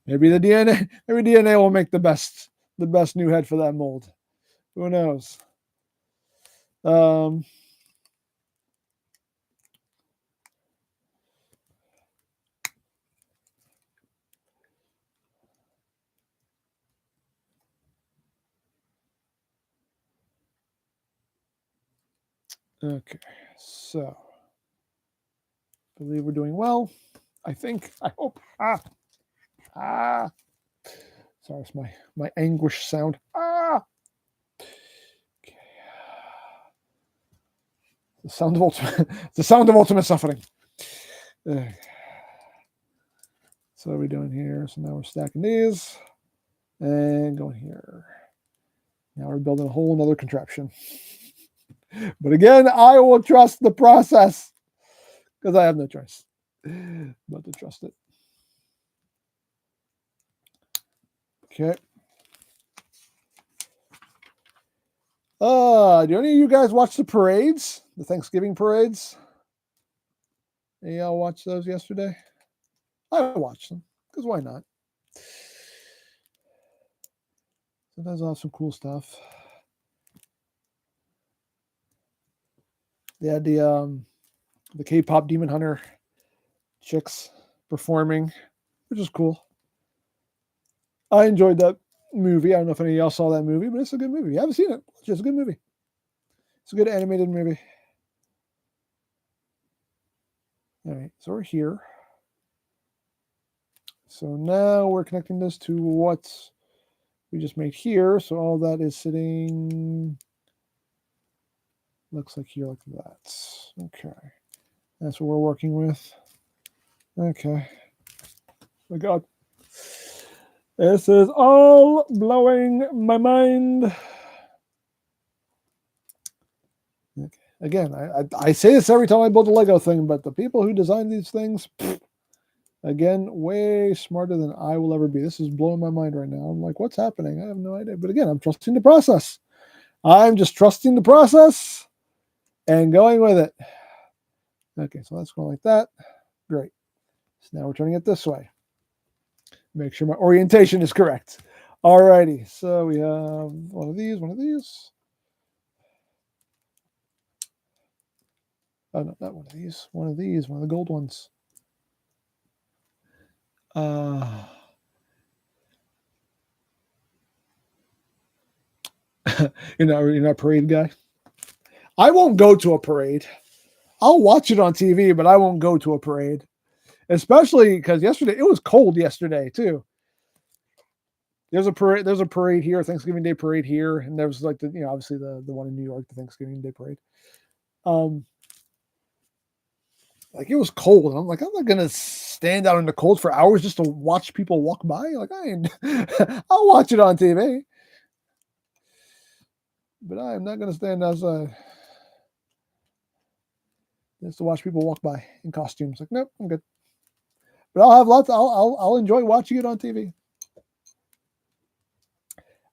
[SPEAKER 1] maybe DNA will make the best new head for that mold. Who knows? Okay, so I believe we're doing well. I think. I hope. Sorry, it's my anguish sound. Okay. The sound of ultimate suffering. So what are we doing here? So now we're stacking these and going here. Now we're building a whole nother contraption. But again, I will trust the process because I have no choice but to trust it. Okay. Do any of you guys watch the parades? The Thanksgiving parades? Any of y'all watched those yesterday? I watched them because why not? Sometimes I'll have some cool stuff. They had the K-pop Demon Hunter chicks performing, which is cool. I enjoyed that movie. I don't know if any of y'all saw that movie, but it's a good movie. You haven't seen it. It's just a good movie. It's a good animated movie. All right, so we're here. So now we're connecting this to what we just made here. So all that is sitting, looks like here like that. Okay. That's what we're working with. Okay. Oh my God. This is all blowing my mind. Okay. Again, I say this every time I build a Lego thing, but the people who design these things, again, way smarter than I will ever be. This is blowing my mind right now. I'm like, what's happening? I have no idea. But again, I'm trusting the process. I'm just trusting the process and going with it. Okay, so that's going like that. Great. So now we're turning it this way. Make sure my orientation is correct. All righty. So we have one of these. Oh, no, not one of these. One of the gold ones. You're not a parade guy? I won't go to a parade. I'll watch it on TV, but I won't go to a parade. Especially because yesterday, it was cold yesterday, too. There's a parade here, Thanksgiving Day parade here, and there was like obviously the one in New York, the Thanksgiving Day parade. Like it was cold, and I'm like, I'm not gonna stand out in the cold for hours just to watch people walk by. Like I ain't, I'll watch it on TV, but I am not gonna stand outside just to watch people walk by in costumes. Like, nope, I'm good. But I'll have lots. I'll enjoy watching it on TV.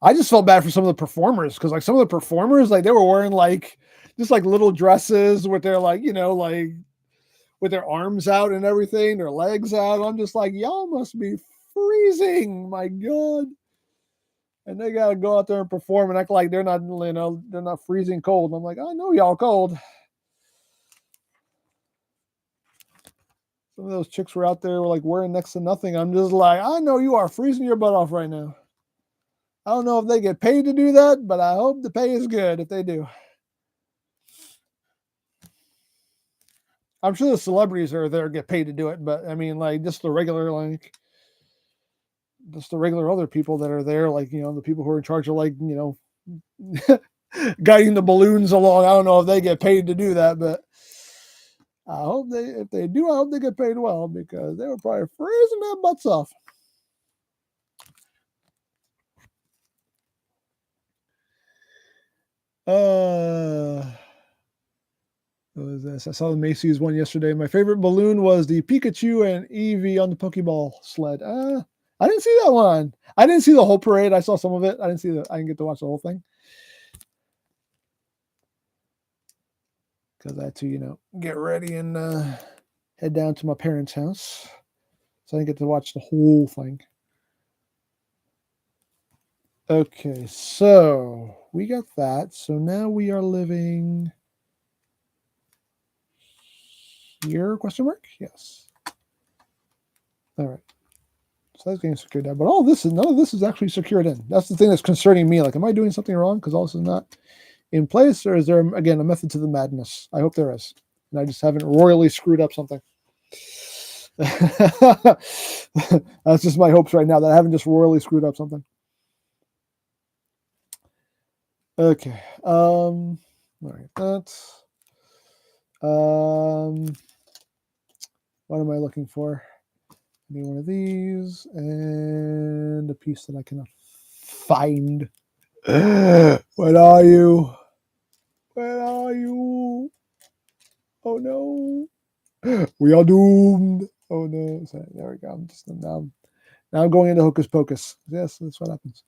[SPEAKER 1] I just felt bad for some of the performers because like some of the performers, like they were wearing like just like little dresses with their like like with their arms out and everything, their legs out. I'm just like, y'all must be freezing, my God. And they gotta go out there and perform and act like they're not, they're not freezing cold. And I'm like, I know y'all cold. Some of those chicks were out there like wearing next to nothing. I'm just like, I know you are freezing your butt off right now. I don't know if they get paid to do that, but I hope the pay is good if they do. I'm sure the celebrities are there get paid to do it, but I mean, like just the regular, other people that are there, like the people who are in charge of like guiding the balloons along. I don't know if they get paid to do that, but I hope if they do, I hope they get paid well because they were probably freezing their butts off. What was this? I saw the Macy's one yesterday. My favorite balloon was the Pikachu and Eevee on the Pokeball sled. I didn't see that one. I didn't see the whole parade. I saw some of it. I didn't get to watch the whole thing because I had to, get ready and head down to my parents' house. So I didn't get to watch the whole thing. Okay, so we got that. So now we are living here, question mark? Yes. All right. So that's getting secured down. But none of this is actually secured in. That's the thing that's concerning me. Like, am I doing something wrong because all this is not in place? Or is there, again, a method to the madness? I hope there is. And I just haven't royally screwed up something. That's just my hopes right now, that I haven't just royally screwed up something. Okay. All right. That's what am I looking for? I need one of these and a piece that I cannot find. What are you? Where are you? Oh no. We are doomed. Oh no. So, there we go. Now I'm going into hocus pocus. Yes, that's what happens.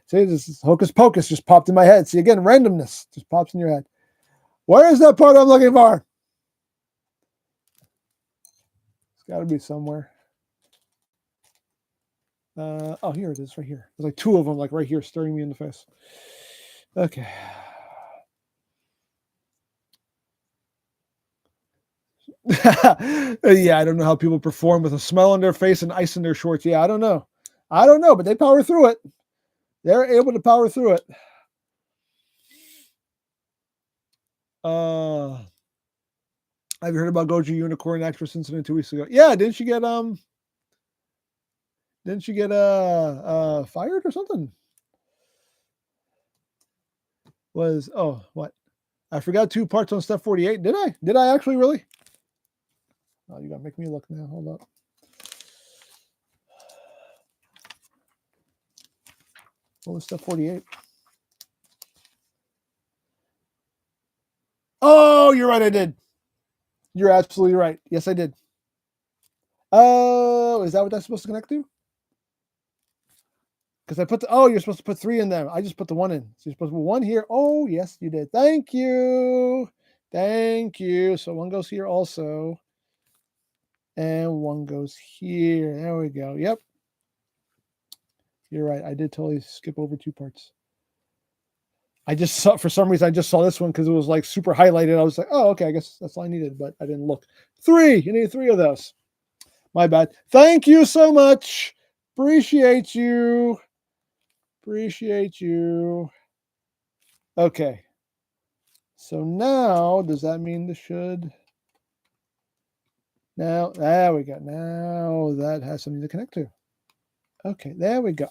[SPEAKER 1] See, this hocus pocus just popped in my head. See, again, randomness just pops in your head. Where is that part I'm looking for? It's got to be somewhere. Oh, here it is, right here. There's like two of them, like right here, staring me in the face. Okay. Yeah, I don't know how people perform with a smile on their face and ice in their shorts. Yeah, I don't know, but they power through it. They're able to power through it. Have you heard about Goji Unicorn actress incident 2 weeks ago? Yeah, didn't she get fired or something? What? I forgot 2 parts on step 48. Did I? Did I actually really? Oh, you gotta make me look now. Hold up. What was step 48? Oh, you're right. I did. You're absolutely right. Yes, I did. Oh, is that what that's supposed to connect to? Because I put you're supposed to put 3 in there. I just put the 1 in. So you're supposed to put 1 here. Oh, yes, you did. Thank you. Thank you. So 1 goes here also. And 1 goes here. There we go. Yep. You're right. I did totally skip over 2 parts. I just saw, for some reason, I just saw this one because it was like super highlighted. I was like, oh, okay, I guess that's all I needed, but I didn't look. 3. You need 3 of those. My bad. Thank you so much. Appreciate you. Appreciate you. Okay. So now, does that mean this should? Now, there we go. Now that has something to connect to. Okay, there we go.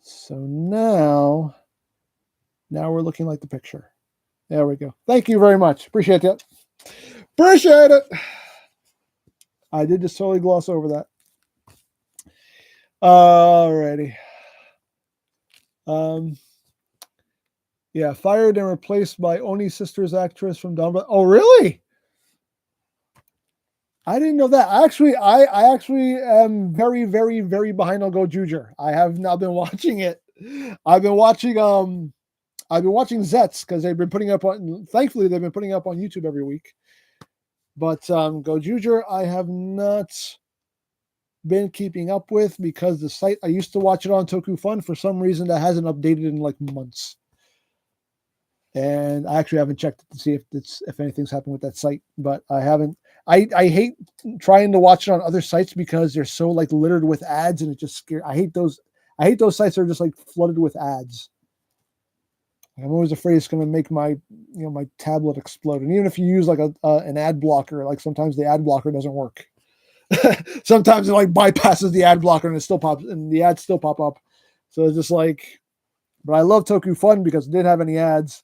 [SPEAKER 1] So now Now we're looking like the picture. There we go. Thank you very much. Appreciate it. Appreciate it. I did just totally gloss over that. Alrighty. Yeah, fired and replaced by Oni Sisters actress from Dawn. Oh, really? I didn't know that. I actually am very, very, very behind on Go Juger. I have not been watching it. I've been watching Zets because they've been putting up on. Thankfully, they've been putting up on YouTube every week. But Go Juger, I have not been keeping up with because the site I used to watch it on Toku Fun. For some reason, that hasn't updated in like months. And I actually haven't checked to see if anything's happened with that site, but I haven't. I hate trying to watch it on other sites because they're so like littered with ads, and it just scares. I hate those sites that are just like flooded with ads. I'm always afraid it's going to make my my tablet explode. And even if you use like an ad blocker, like sometimes the ad blocker doesn't work. Sometimes it like bypasses the ad blocker and it still pops, and the ads still pop up. So it's just like, but I love Toku Fun because it didn't have any ads.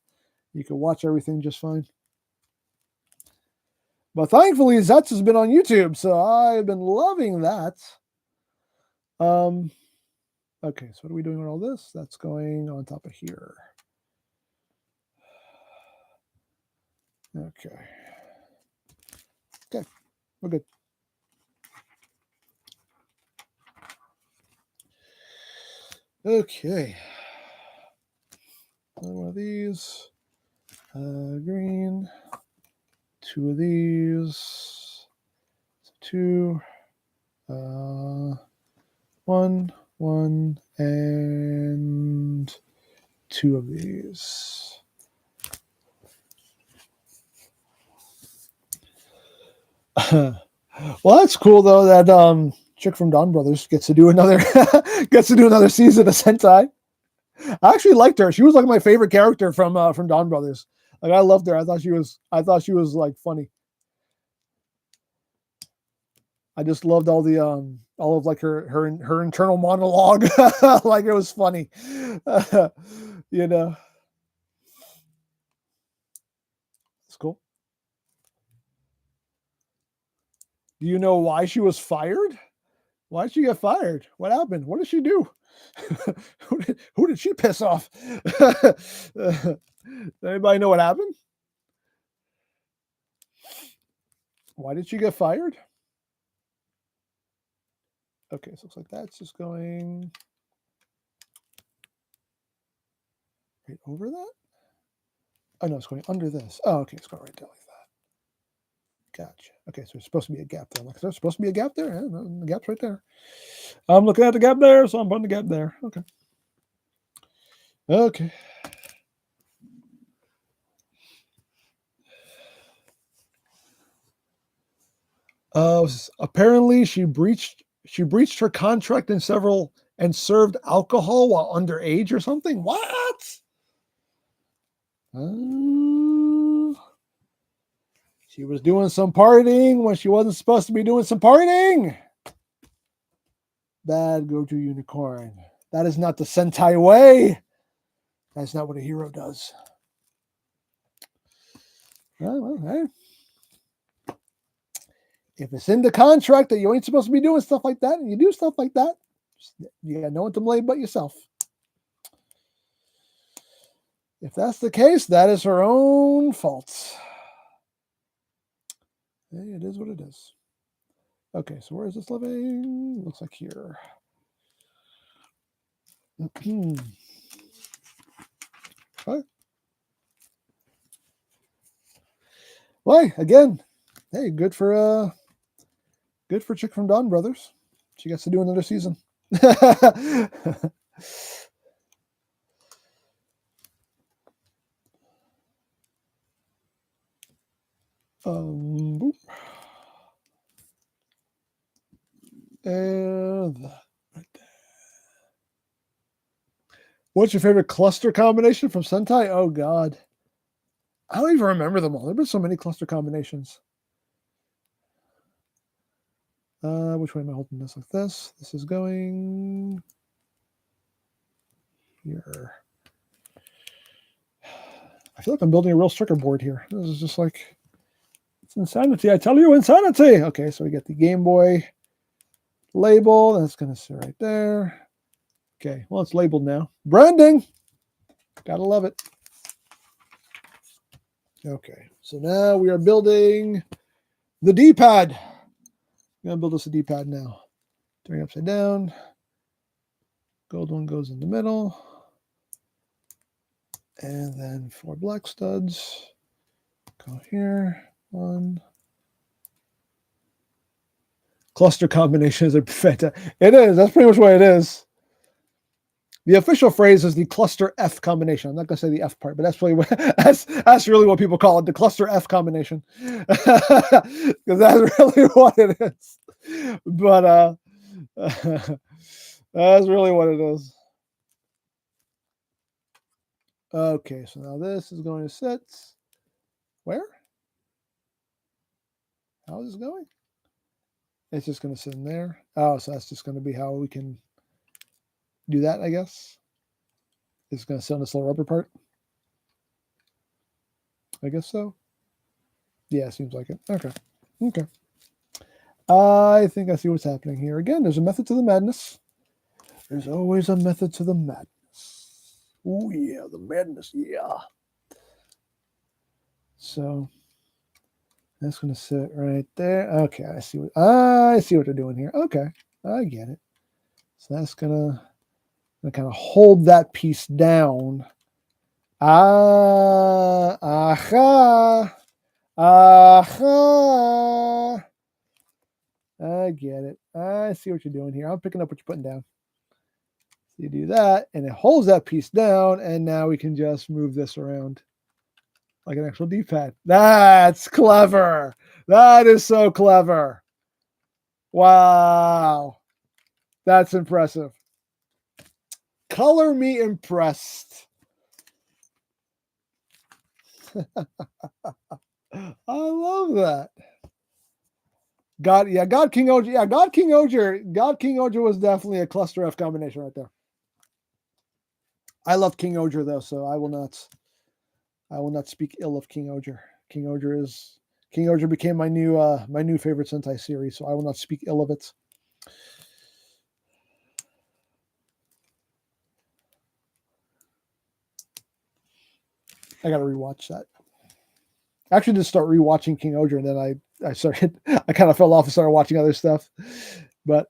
[SPEAKER 1] You can watch everything just fine. But thankfully, Zets has been on YouTube, so I've been loving that. Okay, so what are we doing with all this? That's going on top of here. Okay. Okay, we're good. Okay. One of these. Green. Two of these. Two. One, and two of these. Well, that's cool though that chick from Dawn Brothers gets to do another season of Sentai. I actually liked her. She was like my favorite character from Dawn Brothers. Like I loved her. I thought she was like funny. I just loved all of like her internal monologue. Like it was funny. You know. It's cool. Do you know why she was fired? Why did she get fired? What happened? What did she do? Who did she piss off? Anybody know what happened? Why did she get fired? Okay, so it looks like that's just going right over that. Oh no, it's going under this. Oh, okay, it's going right down like that. Gotcha. Okay, so there's supposed to be a gap there. Like, there's supposed to be a gap there. Yeah, no, the gap's right there. I'm looking at the gap there, so I'm putting the gap there. Okay. Okay. Apparently she breached her contract and served alcohol while underage or something. What? She was doing some partying when she wasn't supposed to be doing some partying. Bad Goju Unicorn. That is not the Sentai way. That's not what a hero does. Well, hey. If it's in the contract that you ain't supposed to be doing stuff like that, and you do stuff like that, you got no one to blame but yourself. If that's the case, that is her own fault. Hey, it is what it is. Okay, so where is this living? Looks like here. Okay. Well, again, hey, good for Chick from Dawn Brothers. She gets to do another season. And right there. What's your favorite cluster combination from Sentai? Oh God, I don't even remember them all. There've been so many cluster combinations. Which way am I holding this? Like this. This is going here. I feel like I'm building a real circuit board here. This is just like, it's insanity. I tell you, insanity. Okay, so we get the Game Boy label. That's going to sit right there. Okay, well, it's labeled now. Branding. Gotta love it. Okay, so now we are building the D-pad. I'm going to build us a D-pad now. Turn it upside down. Gold one goes in the middle. And then 4 black studs. Go here. 1. Cluster combination is a fantastic. It is. That's pretty much what it is. The official phrase is the cluster F combination. I'm not going to say the F part, but that's really what that's really what people call it, the cluster F combination, because that's really what it is. But that's really what it is. Okay, so now this is going to sit where? How is this going? It's just going to sit in there. Oh, so that's just going to be how we can do that, I guess. It's going to sit on this little rubber part. I guess so. Yeah, seems like it. Okay. Okay. I think I see what's happening here. Again, there's a method to the madness. There's always a method to the madness. Oh, yeah, the madness. Yeah. So that's going to sit right there. Okay, I see what they're doing here. Okay, I get it. So that's going to kind of hold that piece down. Aha. I get it. I see what you're doing here. I'm picking up what you're putting down. So you do that, and it holds that piece down, and now we can just move this around like an actual D-pad. That's clever. That is so clever. Wow. That's impressive. Color me impressed. I love that. God King Oger. Yeah, God King Oger was definitely a cluster F combination right there. I love King Oger though, so I will not speak ill of King Oger. King Oger became my new favorite Sentai series, so I will not speak ill of it. I gotta rewatch that. I actually did start rewatching King Oger, and then I kind of fell off and started watching other stuff. But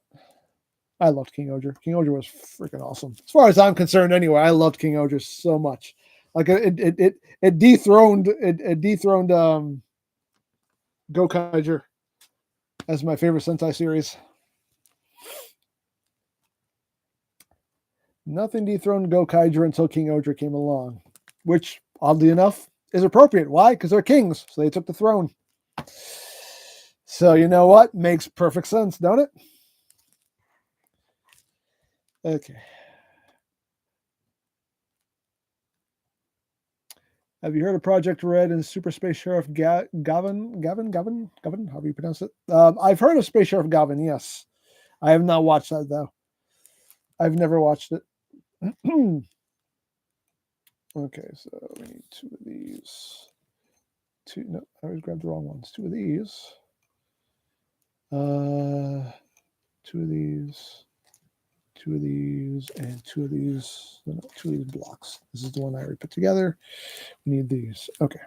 [SPEAKER 1] I loved King Oger. King Oger was freaking awesome. As far as I'm concerned anyway, I loved King Oger so much. Like it dethroned Gokaiger as my favorite Sentai series. Nothing dethroned Gokaiger until King Oger came along, which oddly enough is appropriate. Why? Because they're kings, so they took the throne. So you know what? Makes perfect sense, don't it? Okay. Have you heard of Project Red and Super Space Sheriff Gavin? How do you pronounce it? I've heard of Space Sheriff Gavin, yes. I have not watched that, though. I've never watched it. Okay, so we need 2 of these. No, I always grabbed the wrong ones. 2 of these. 2 of these. 2 of these, and 2 of these. No, 2 of these blocks. This is the one I already put together. We need these. Okay.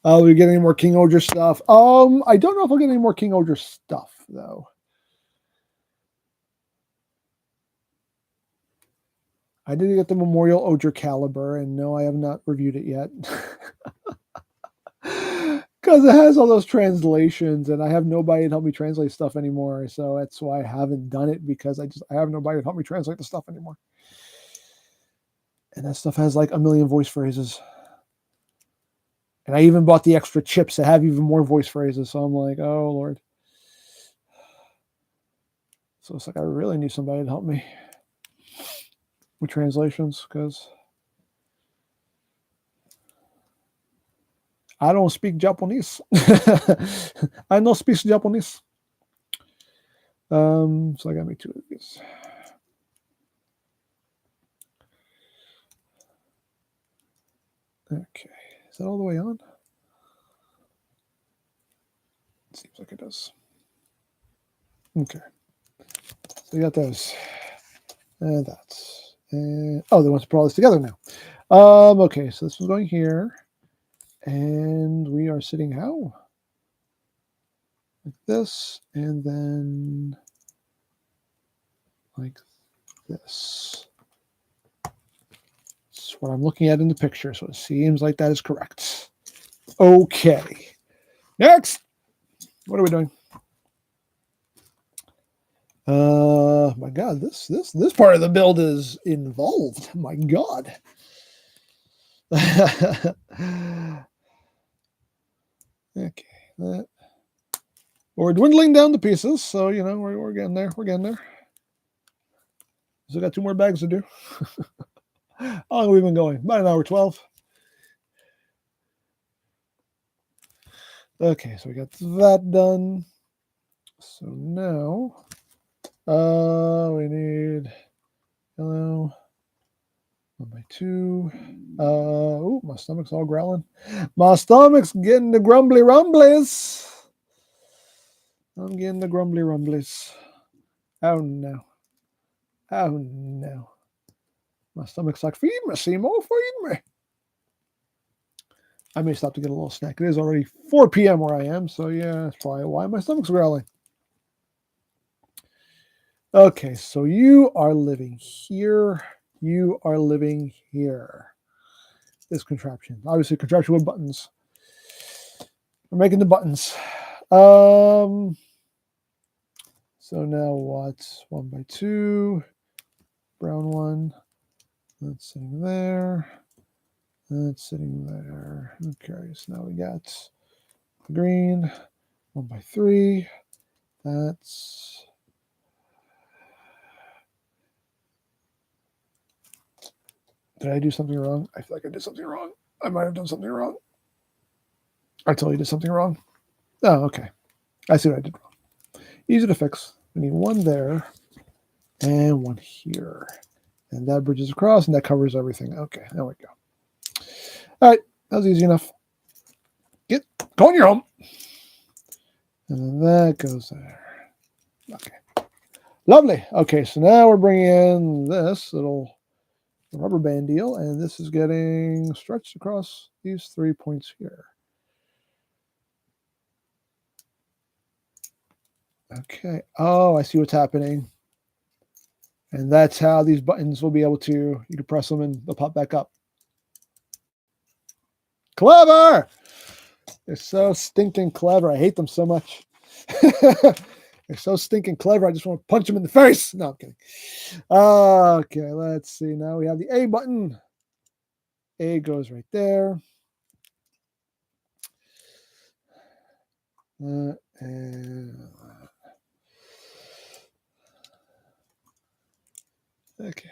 [SPEAKER 1] Will we get any more King Oger stuff? I don't know if we'll get any more King Oger stuff, though. I did get the Memorial Oger Caliber, and no, I have not reviewed it yet. Because it has all those translations, and I have nobody to help me translate stuff anymore. So that's why I haven't done it, because I have nobody to help me translate the stuff anymore. And that stuff has like a million voice phrases. And I even bought the extra chips that have even more voice phrases. So I'm like, oh, Lord. So it's like I really need somebody to help me with translations, because I don't speak Japanese. I don't speak Japanese. So I got me 2 of these. Okay, is that all the way on? Seems like it does. Okay, so we got those. And that's. And, oh, they want to put all this together now. Okay, so this was going here. And we are sitting how? Like this. And then like this. That's what I'm looking at in the picture. So it seems like that is correct. Okay. Next. What are we doing? My God, this part of the build is involved. My God. Okay. We're dwindling down the pieces, so you know we're getting there. We're getting there. Still got 2 more bags to do. How long have we been going? About an hour 12. Okay, so we got that done. So now, we need yellow 1x2. Oh, my stomach's all growling. My stomach's getting the grumbly rumblies. I'm getting the grumbly rumblies. Oh no. Oh no. My stomach's like, feed me, Seymour, feed me. I may stop to get a little snack. It is already 4 p.m. where I am, so yeah, that's probably why my stomach's growling. Okay, so you are living here. You are living here. This contraption. Obviously, contraption with buttons. We're making the buttons. So now what? 1x2. Brown one. That's sitting there. That's sitting there. Okay, so now we got green. 1x3. That's. Did I do something wrong? I feel like I did something wrong. I might have done something wrong. I totally did something wrong. Oh, okay. I see what I did wrong. Easy to fix. We need one there and one here. And that bridges across and that covers everything. Okay, there we go. All right, that was easy enough. Go in your home. And then that goes there. Okay. Lovely. Okay, so now we're bringing in this little rubber band deal, and this is getting stretched across these 3 points here. Okay. Oh, I see what's happening. And that's how these buttons will be able to, you can press them and they'll pop back up. Clever! They're so stinking clever. I hate them so much. They're so stinking clever. I just want to punch them in the face. No, I'm kidding. Okay, let's see. Now we have the A button. A goes right there. And okay.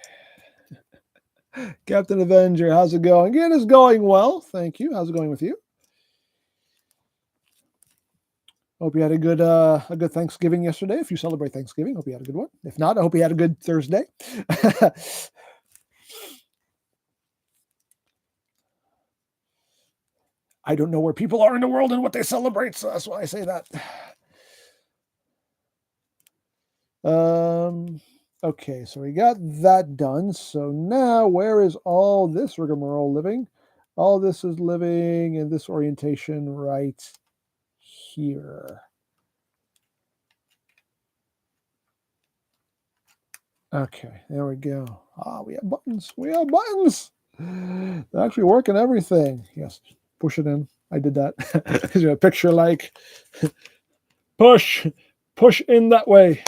[SPEAKER 1] Captain Avenger, how's it going? It is going well. Thank you. How's it going with you? Hope you had a good Thanksgiving yesterday. If you celebrate Thanksgiving, hope you had a good one. If not, I hope you had a good Thursday. I don't know where people are in the world and what they celebrate, so that's why I say that. Okay, so we got that done. So now where is all this rigmarole living? All this is living in this orientation right here. Okay, there we go. We have buttons. We have buttons. They're actually working everything. Yes, push it in. I did that. Is a picture like push in that way.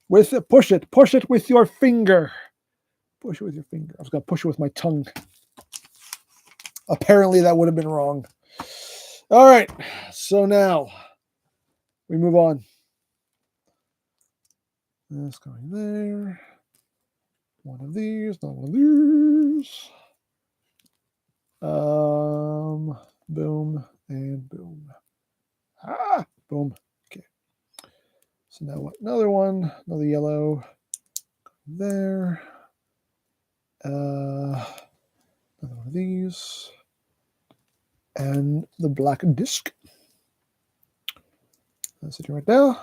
[SPEAKER 1] With it, push it with your finger. Push it with your finger. I was gonna push it with my tongue. Apparently, that would have been wrong. All right, so now we move on. That's going there. One of these, not one of these. Boom and boom. Boom. Okay. So now what? Another one, another yellow. There. Another one of these. And the black disc. That's sitting right there.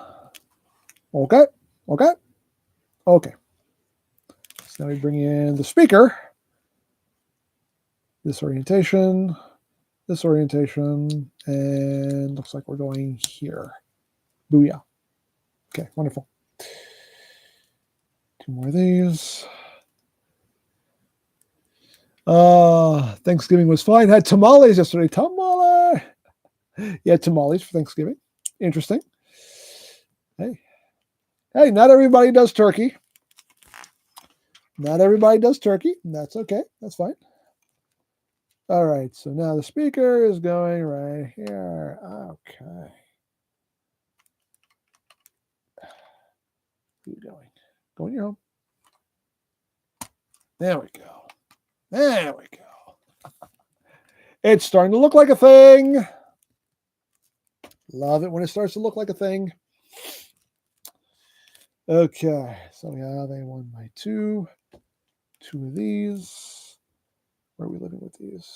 [SPEAKER 1] Okay. Okay. Okay. So now we bring in the speaker. This orientation, and looks like we're going here. Booyah. Okay, wonderful. 2 more of these. Thanksgiving was fine. Had tamales yesterday. Tamale. Yeah, tamales for Thanksgiving. Interesting. Hey, not everybody does turkey. Not everybody does turkey. That's okay. That's fine. All right, so now the speaker is going right here. Okay. Keep going. Go in your home. There we go. There we go. It's starting to look like a thing. Love it when it starts to look like a thing. Okay, so we have a 1x2. 2 of these. Where are we living with these?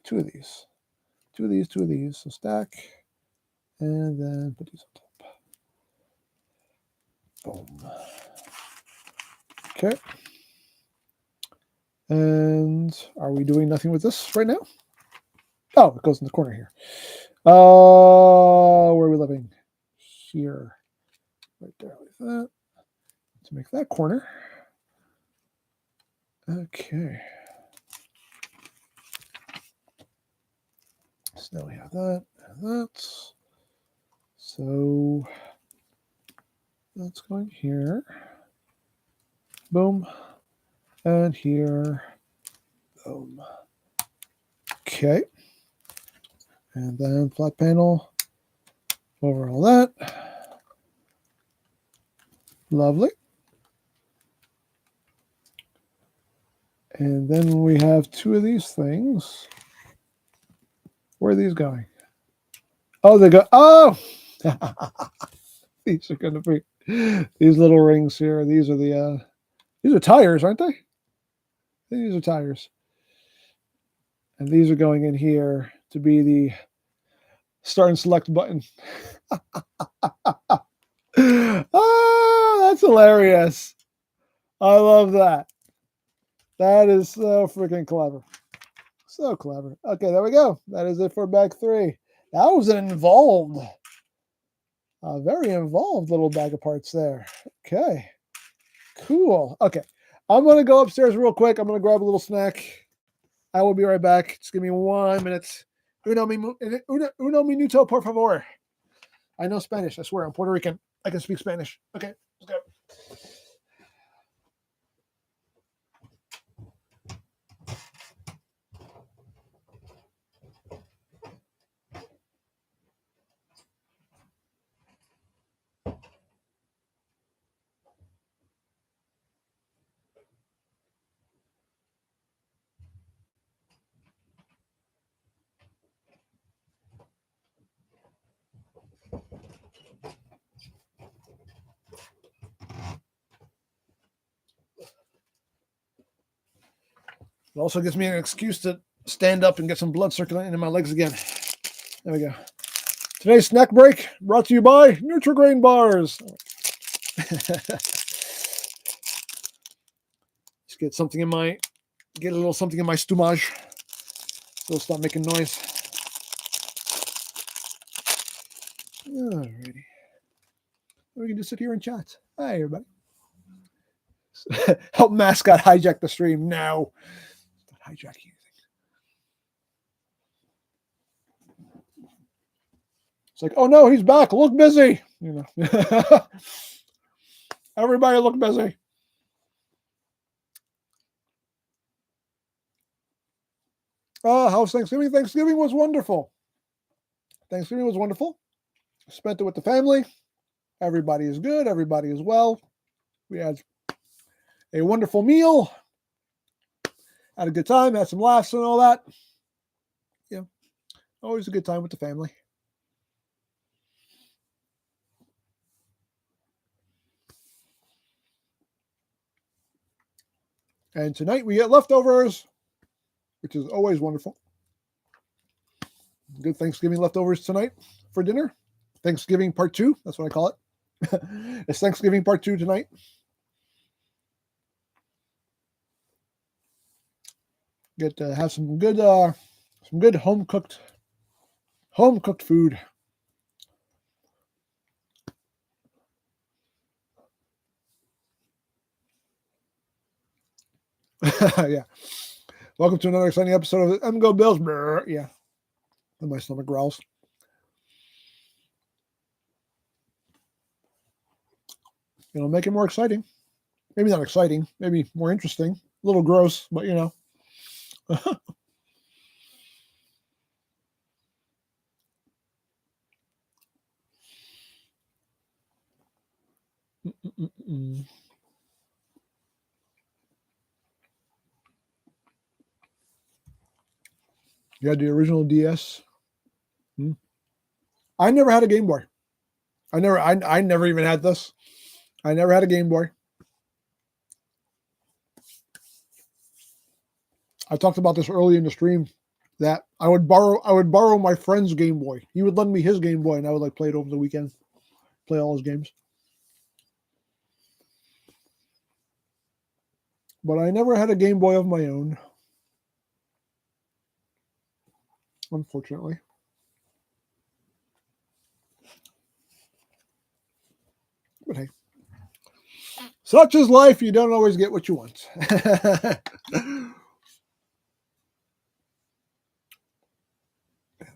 [SPEAKER 1] 2 of these. 2 of these, 2 of these. So stack. And then put these on top. Boom. Okay. And are we doing nothing with this right now? Oh, it goes in the corner here. Where are we living? Here. Right there like that. To make that corner. Okay. So now we have that and that. So that's going here. Boom. And here. Boom. Okay. And then flat panel over all that. Lovely. And then we have 2 of these things. Where are these going? Oh, they go. Oh! These are going to be these little rings here. These are tires, aren't they? These are tires. And these are going in here to be the start and select button. Oh, that's hilarious. I love that. That is so freaking clever. So clever. Okay, there we go. That is it for bag 3. That was an involved, very involved little bag of parts there. Okay, cool. Okay, I'm going to go upstairs real quick. I'm going to grab a little snack. I will be right back. Just give me 1 minute. Uno minuto, por favor. I know Spanish. I swear. I'm Puerto Rican. I can speak Spanish. Okay, let's go. It also gives me an excuse to stand up and get some blood circulating in my legs again. There we go. Today's snack break brought to you by Nutri-Grain bars. Just get a little something in my stomach. So it'll stop making noise. Alrighty. We can just sit here and chat. Hi, everybody. Help mascot hijack the stream now. Not hijacking anything. It's like, oh no, he's back. Look busy. You know. Everybody look busy. How's Thanksgiving? Thanksgiving was wonderful. Thanksgiving was wonderful. Spent it with the family. Everybody is good. Everybody is well. We had a wonderful meal. Had a good time. Had some laughs and all that. Yeah, always a good time with the family. And tonight we get leftovers. which is always wonderful. Good Thanksgiving leftovers tonight for dinner. Thanksgiving part 2. That's what I call it. It's Thanksgiving part 2 tonight. Get to have some good home cooked food. Yeah. Welcome to another exciting episode of EmGo Bills. Brr, yeah. And my stomach growls. Make it more exciting. Maybe not exciting. Maybe more interesting. A little gross, but You had the original DS. I never had a Game Boy. I never even had this. I never had a Game Boy. I talked about this early in the stream that I would borrow my friend's Game Boy. He would lend me his Game Boy and I would play it over the weekend. Play all his games. But I never had a Game Boy of my own. Unfortunately. But hey. Such is life. You don't always get what you want. A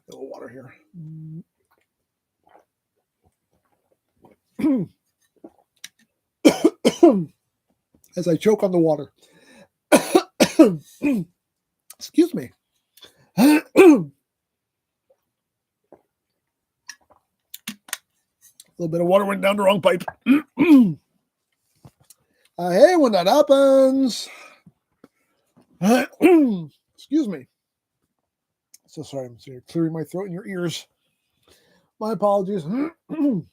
[SPEAKER 1] little water here. As I choke on the water. Excuse me. A little bit of water went down the wrong pipe. Hey, when that happens. Excuse me. So sorry, I'm clearing my throat in your ears. My apologies. All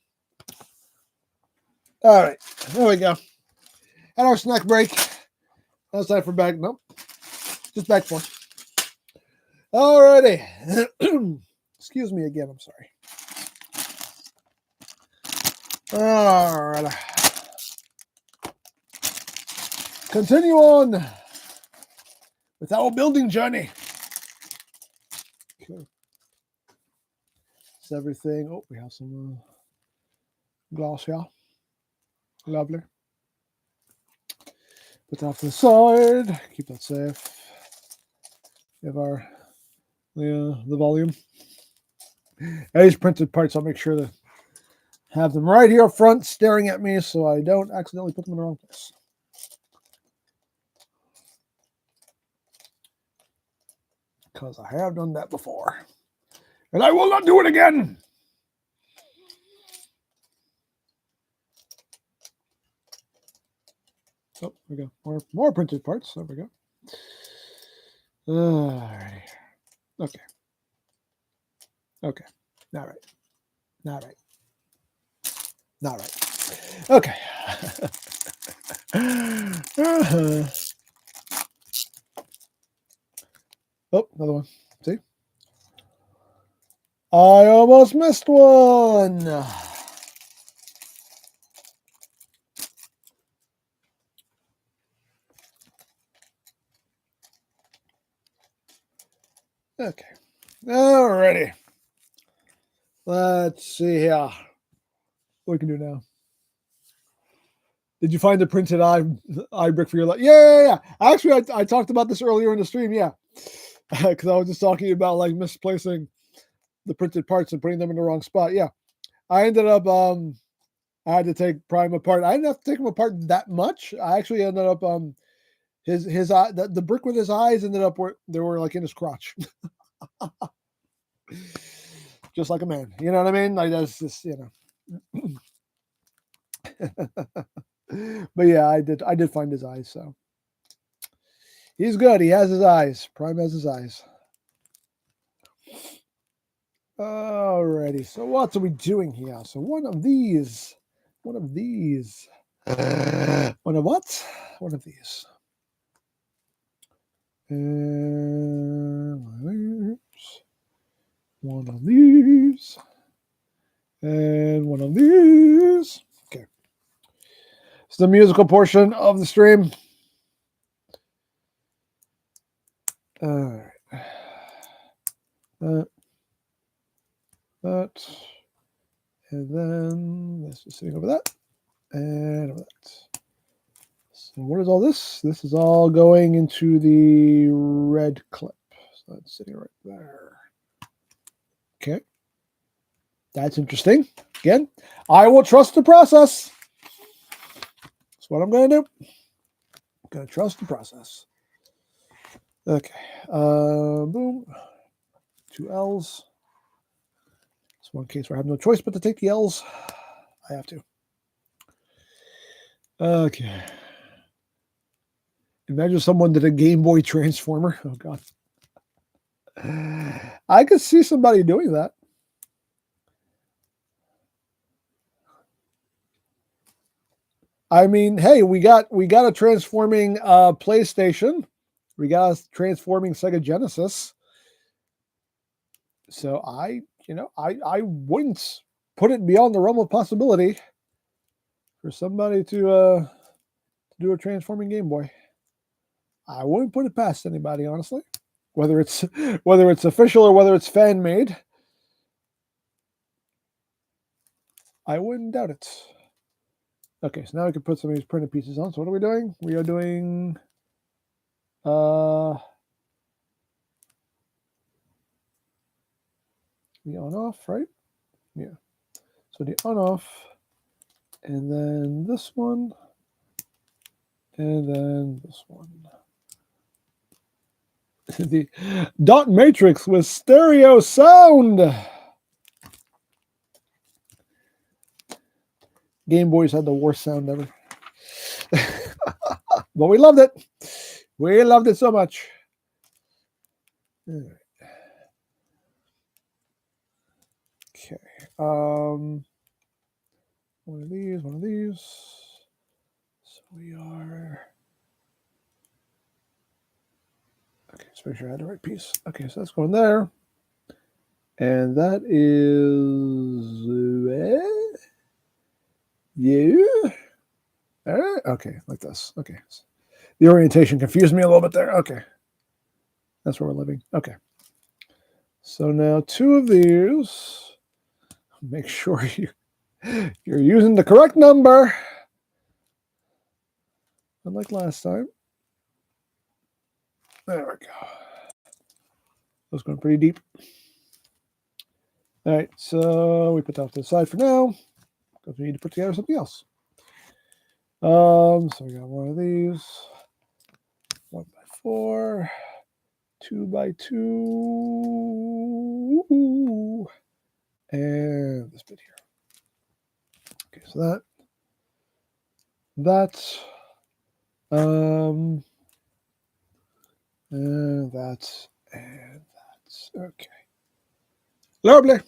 [SPEAKER 1] right, there we go. At our snack break. That's time for bag. Nope. Just back for. Alrighty. Excuse me again. I'm sorry. All right. Continue on with our building journey. Okay. It's everything. Oh, we have some glass here. Lovely. Put that off to the side. Keep that safe. We have our the volume. These printed parts, I'll make sure to have them right here up front staring at me so I don't accidentally put them in the wrong place. Because I have done that before. And I will not do it again. Oh, there we go. More printed parts. There we go. All right. Okay. Okay. All right. Not right. Not right. Okay. Oh, another one. See? I almost missed one. Okay. Alrighty. Let's see here. What we can do now. Did you find the printed eye brick for your life? Yeah. Actually, I talked about this earlier in the stream. Yeah. Because I was just talking about misplacing the printed parts and putting them in the wrong spot. Yeah. I ended up, I had to take Prime apart. I didn't have to take him apart that much. I actually ended up, his eye, the brick with his eyes ended up where they were in his crotch. Just like a man. You know what I mean? That's just, But yeah, I did find his eyes, so he's good. He has his eyes. Prime has his eyes. Alrighty. So what are we doing here? So one of these. One of what? One of these. And one of these. And one of these. Okay. It's the musical portion of the stream. All right. That. And then this is sitting over that. And over that. So what is all this? This is all going into the red clip. So that's sitting right there. Okay. That's interesting. Again, I will trust the process. That's what I'm going to do. I'm going to trust the process. Okay. Boom. 2 L's. It's one case where I have no choice but to take the L's. I have to. Okay. Imagine someone did a Game Boy transformer. Oh, God. I could see somebody doing that. I mean, hey, we got a transforming PlayStation. We got a transforming Sega Genesis. So I wouldn't put it beyond the realm of possibility for somebody to do a transforming Game Boy. I wouldn't put it past anybody, honestly. Whether it's official or whether it's fan made, I wouldn't doubt it. Okay, so now we can put some of these printed pieces on. So what are we doing? We are doing the on off, right? Yeah. So the on off, and then this one, and then this one. The dot matrix with stereo sound. Game Boys had the worst sound ever. But we loved it. We loved it so much. Okay. One of these, one of these. So we are... Okay, let's make sure I had the right piece. Okay, so that's going there. And that is... you. Okay, like this. Okay. The orientation confused me a little bit there. Okay. That's where we're living. Okay. So now 2 of these. Make sure you're using the correct number. Unlike last time. There we go. That's going pretty deep. All right, so we put that to the side for now because we need to put together something else. So we got one of these, 1x4, 2x2, and this bit here. Okay, so that, and that, and that's okay. Lovely.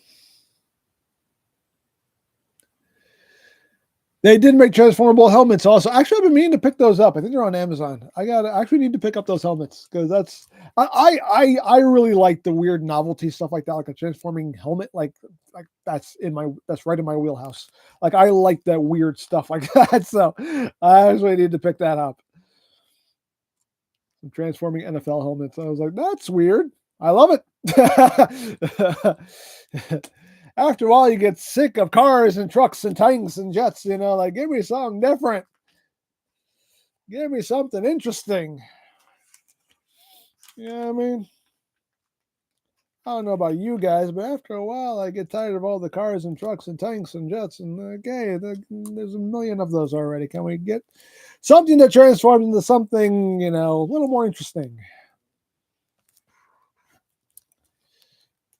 [SPEAKER 1] They did make transformable helmets also. Actually, I've been meaning to pick those up. I think they're on Amazon. I actually need to pick up those helmets because that's I really like the weird novelty stuff like that, like a transforming helmet. Like that's right in my wheelhouse. Like I like that weird stuff like that. So I actually need to pick that up. Some transforming NFL helmets. I was like, that's weird. I love it. After a while, you get sick of cars and trucks and tanks and jets, like give me something different. Give me something interesting. You know what I mean? I don't know about you guys, but after a while, I get tired of all the cars and trucks and tanks and jets. And okay, there's a million of those already. Can we get something that transforms into something, a little more interesting?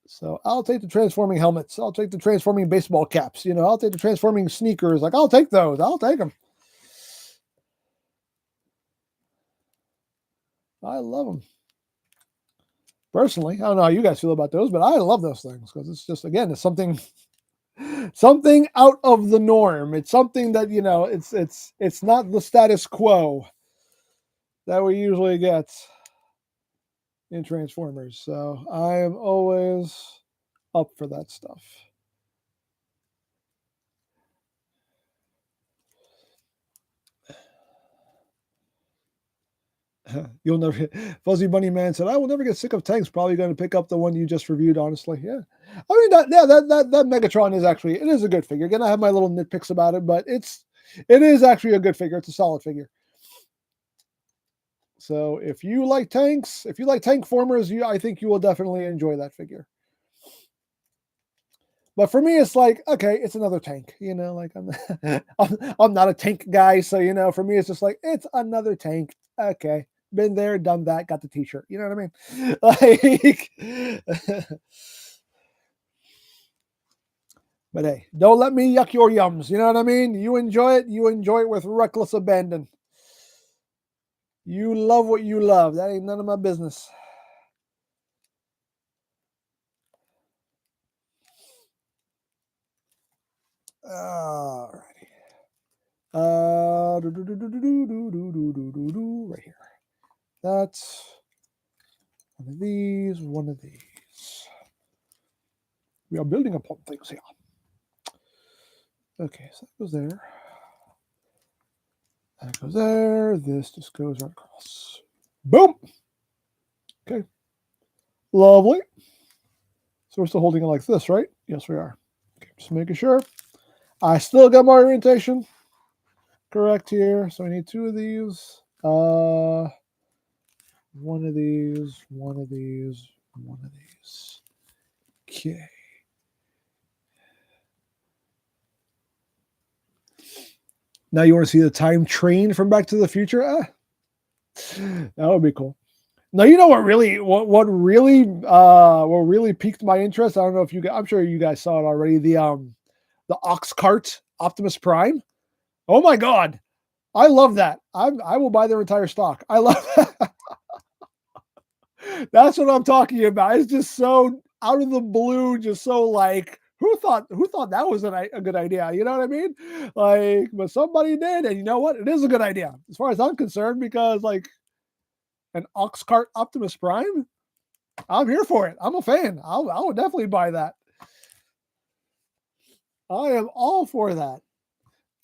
[SPEAKER 1] So I'll take the transforming helmets. I'll take the transforming baseball caps. I'll take the transforming sneakers. Like, I'll take those. I'll take them. I love them. Personally, I don't know how you guys feel about those, but I love those things because it's just, again, it's something out of the norm. It's something that, it's not the status quo that we usually get. in Transformers. So I am always up for that stuff. You'll never. Fuzzy Bunny Man said, "I will never get sick of tanks. Probably going to pick up the one you just reviewed." Honestly, yeah. I mean, that Megatron is actually it is a good figure. Again, I have my little nitpicks about it, but it is actually a good figure. It's a solid figure. So if you like tanks, if you like tank formers, I think you will definitely enjoy that figure. But for me, it's like, okay, it's another tank. Like I'm not a tank guy, so for me, it's just like it's another tank. Okay, been there, done that, got the T-shirt. You know what I mean? Like, but hey, don't let me yuck your yums. You know what I mean? You enjoy it. You enjoy it with reckless abandon. You love what you love. That ain't none of my business. Alrighty. Right here. That's one of these, one of these. We are building upon things here. Okay, so that goes there. That goes there. This just goes right across. Boom! Okay. Lovely. So we're still holding it like this, right? Yes, we are. Okay, just making sure. I still got my orientation correct here. So I need two of these. One of these, one of these, one of these. Okay. Now you want to see the time train from Back to the Future? That would be cool. Now you know what really piqued my interest. I don't know if you guys, I'm sure you guys saw it already. The ox cart Optimus Prime. Oh my god, I love that. I will buy their entire stock. I love that. That's what I'm talking about. It's just so out of the blue, just so like who thought that was a good idea? You know what I mean? Like, but somebody did, and you know what? It is a good idea as far as I'm concerned because like an ox cart Optimus Prime. I'm here for it. I'm a fan. I would definitely buy that. I am all for that.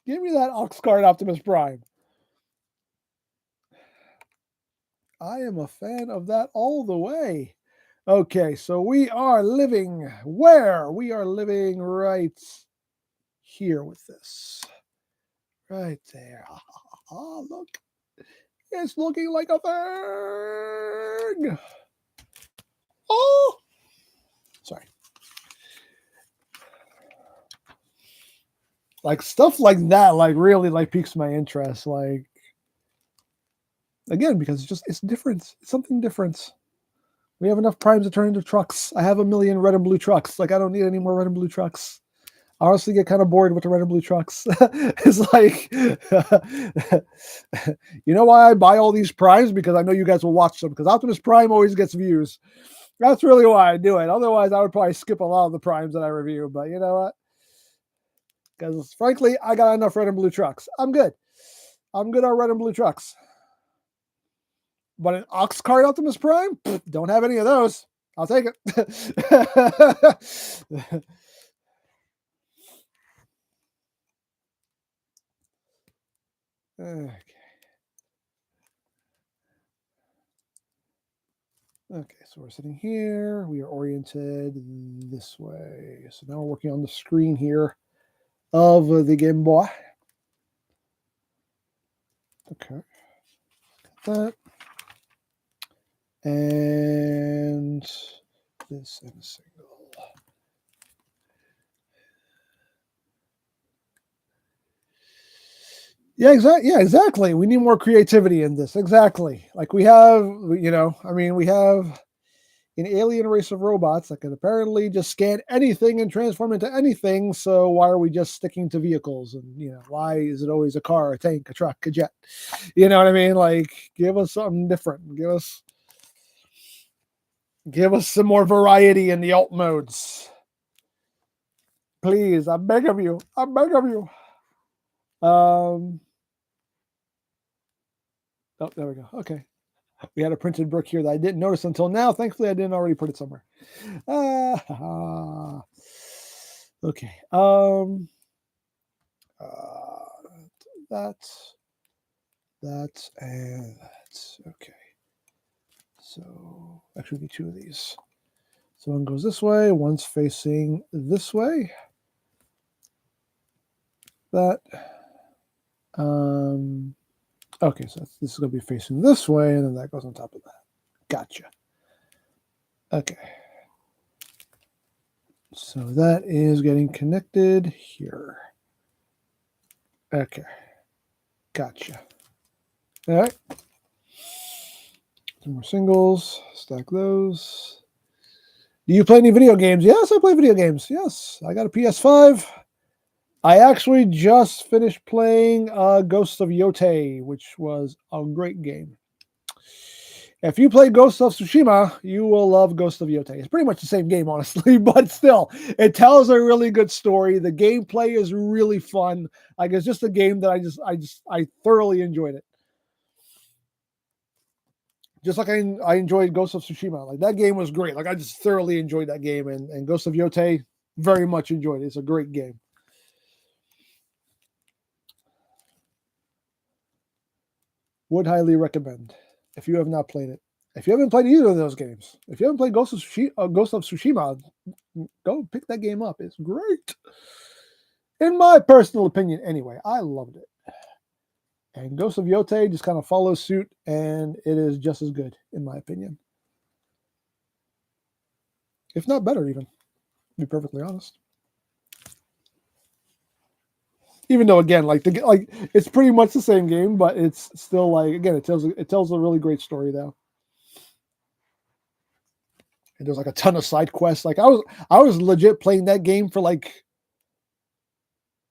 [SPEAKER 1] Give me that ox cart Optimus Prime. I am a fan of that all the way. Okay, so we are living where? We are living right here with this. Right there. Oh, look. It's looking like a thing. Oh, sorry. Like stuff like that, like really like piques my interest. Like again, because it's different. It's something different. We have enough primes to turn into trucks. I have a million red and blue trucks. Like I don't need any more red and blue trucks. I honestly get kind of bored with the red and blue trucks. It's like, you know why I buy all these primes? Because I know you guys will watch them. Because Optimus Prime always gets views. That's really why I do it. Otherwise, I would probably skip a lot of the primes that I review. But you know what? Because frankly, I got enough red and blue trucks. I'm good. I'm good on red and blue trucks. But an ox cart Optimus Prime? Don't have any of those. I'll take it. Okay. Okay, so we're sitting here. We are oriented this way. So now we're working on the screen here of the Game Boy. Okay. That. And this in a single. Yeah, exactly. Yeah, exactly. We need more creativity in this. Exactly. Like we have, we have an alien race of robots that can apparently just scan anything and transform into anything. So why are we just sticking to vehicles? And why is it always a car, a tank, a truck, a jet? You know what I mean? Like, give us something different. Give us some more variety in the alt modes. Please, I beg of you. I beg of you. Oh, there we go. Okay. We had a printed brick here that I didn't notice until now. Thankfully, I didn't already put it somewhere. Okay. That's and that's okay. So actually, we need two of these. So one goes this way, one's facing this way. That. Okay, so this is going to be facing this way, and then that goes on top of that. Gotcha. Okay. So that is getting connected here. Okay. Gotcha. All right. Two more singles. Stack those. Do you play any video games? Yes, I play video games. Yes, I got a PS5. I actually just finished playing Ghosts of Yotei, which was a great game. If you play Ghost of Tsushima, you will love Ghost of Yotei. It's pretty much the same game, honestly, but still, it tells a really good story. The gameplay is really fun. Like, it's just a game that I thoroughly enjoyed it. Just like I enjoyed Ghost of Tsushima. Like, that game was great. Like, I just thoroughly enjoyed that game, and Ghost of Yotei, very much enjoyed it. It's a great game. Would highly recommend if you have not played it. If you haven't played either of those games, if you haven't played Ghost of Tsushima, go pick that game up. It's great. In my personal opinion, anyway, I loved it. And Ghost of Yotei just kind of follows suit, and it is just as good, in my opinion. If not better, even, to be perfectly honest. Even though, again, like it's pretty much the same game, but it's still like, again, it tells a really great story though. And there's like a ton of side quests. Like I was legit playing that game for like,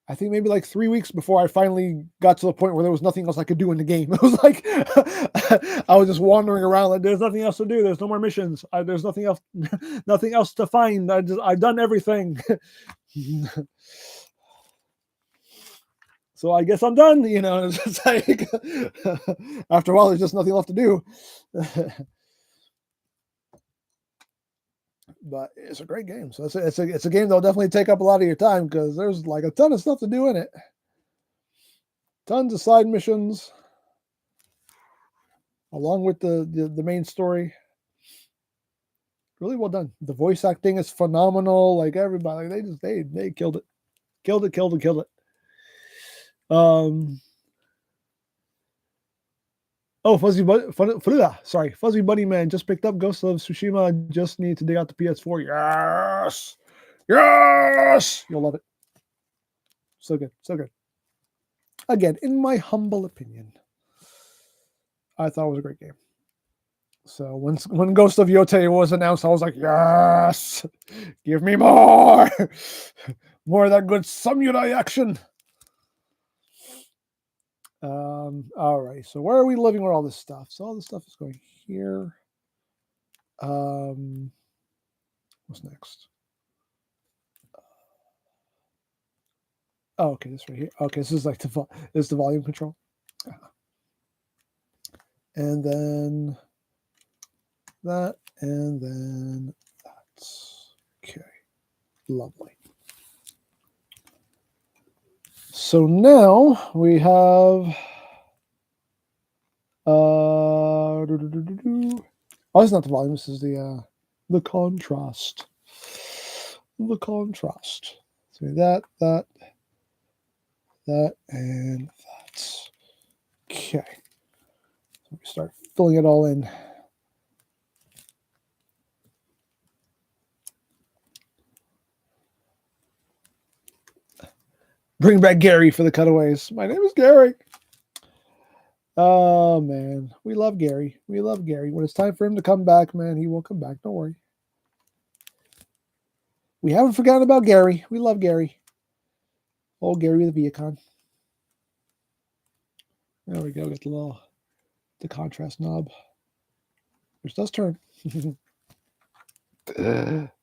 [SPEAKER 1] I think maybe like 3 weeks before I finally got to the point where there was nothing else I could do in the game. It was like I was just wandering around like there's nothing else to do. There's no more missions. There's nothing else to find. I've done everything. So I guess I'm done, you know. It's just like after a while, there's just nothing left to do. But it's a great game. So it's a game that'll definitely take up a lot of your time because there's like a ton of stuff to do in it. Tons of side missions, along with the main story. Really well done. The voice acting is phenomenal. Like everybody, they killed it, killed it. Oh, Fuzzy Buddy Man just picked up Ghost of Tsushima. Just need to dig out the PS4. Yes, you'll love it. So good. Again, in my humble opinion, I thought it was a great game. So when Ghost of Yotei was announced, I was like, yes, give me more, more of that good samurai action. All right, so where are we living with all this stuff? So all this stuff is going here. What's next? Oh, okay, this right here. Okay, this is like this is the volume control. And then that, and then that's okay. Lovely. So now we have oh, it's not the volume, this is the contrast. The contrast. So that, and that. Okay. So we start filling it all in. Bring back Gary for the cutaways. My name is Gary. Oh, man. We love Gary. When it's time for him to come back, man, he will come back. Don't worry. We haven't forgotten about Gary. We love Gary. Old Gary with the Viacon. There we go. Get the contrast knob, which does turn.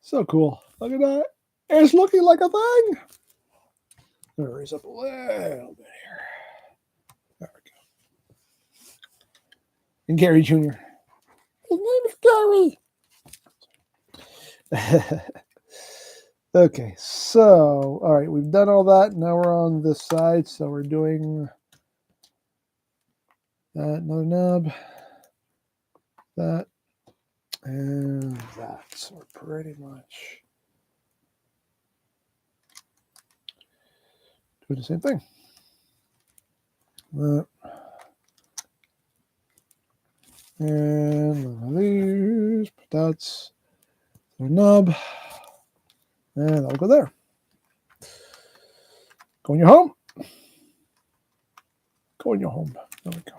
[SPEAKER 1] So cool. Look at that. It's looking like a thing. Let me raise up a little bit here. There we go. And Gary Jr. His name is Gary. Okay, so, all right, we've done all that. Now we're on this side, so we're doing that, another knob, that, and that. So we're pretty much doing the same thing. That. And one of these, but that's the knob, and that'll go there. Go in your home. Go in your home. There we go.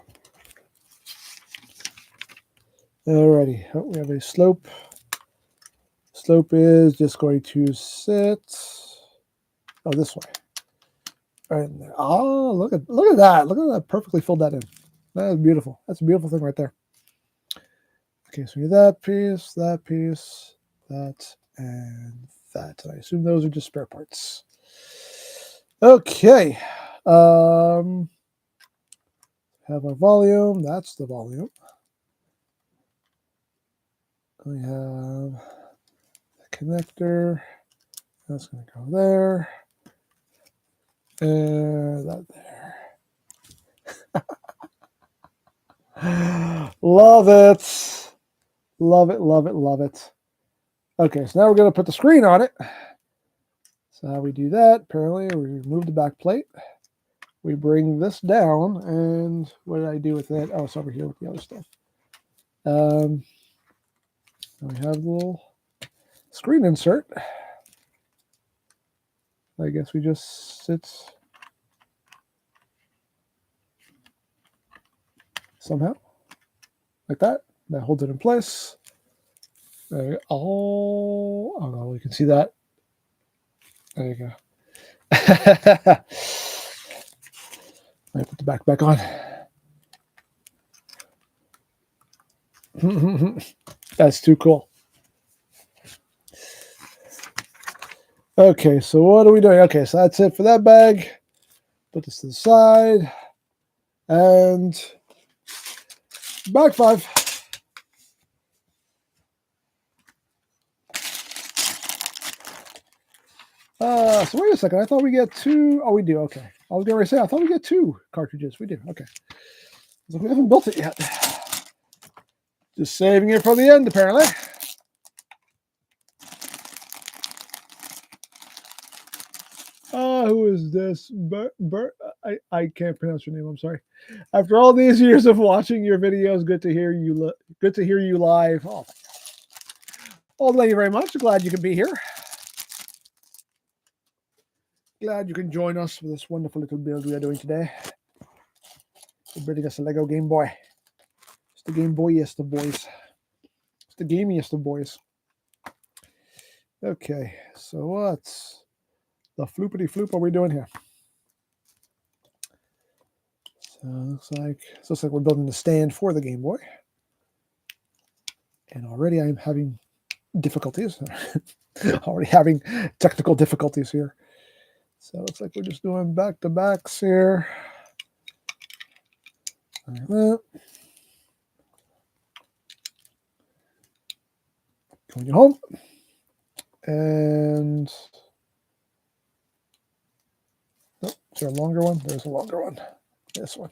[SPEAKER 1] Alrighty, oh, we have a slope. Slope is just going to sit. Oh, this way. Right in there. Oh, look at that! Look at that! Perfectly filled that in. That is beautiful. That's a beautiful thing right there. Okay, so we need that piece, that, and that. I assume those are just spare parts. Okay. Have our volume. That's the volume. We have the connector. That's going to go there. And that there. Love it. Love it, love it, love it. Okay, so now we're going to put the screen on it. So how we do that, apparently, we remove the back plate. We bring this down, and what did I do with it? Oh, it's over here with the other stuff. We have the little screen insert. I guess we just sit somehow, like that. That holds it in place. There you go. Oh no, we can see that. There you go. I put the back on. That's too cool. Okay, so what are we doing? Okay, so that's it for that bag. Put this to the side. And bag 5. So wait a second. I thought we get 2. Oh, we do. Okay. I was going to say, I thought we get 2 cartridges. We do. Okay. So we haven't built it yet. Just saving it for the end, apparently. Who is this? I can't pronounce your name. I'm sorry. After all these years of watching your videos, good to hear you. Good to hear you live. Oh, well, thank you very much. Glad you could be here. Glad you can join us for this wonderful little build we are doing today. We're building us a Lego Game Boy. It's the Game Boyiest of boys. It's the gamiest of boys. Okay, so what's the floopity floop are we doing here? So it looks like we're building the stand for the Game Boy. And already I'm having difficulties. Already having technical difficulties here. So it looks like we're just doing back-to-backs here. Like that. Going home. And oh, is there a longer one? There's a longer one. This one.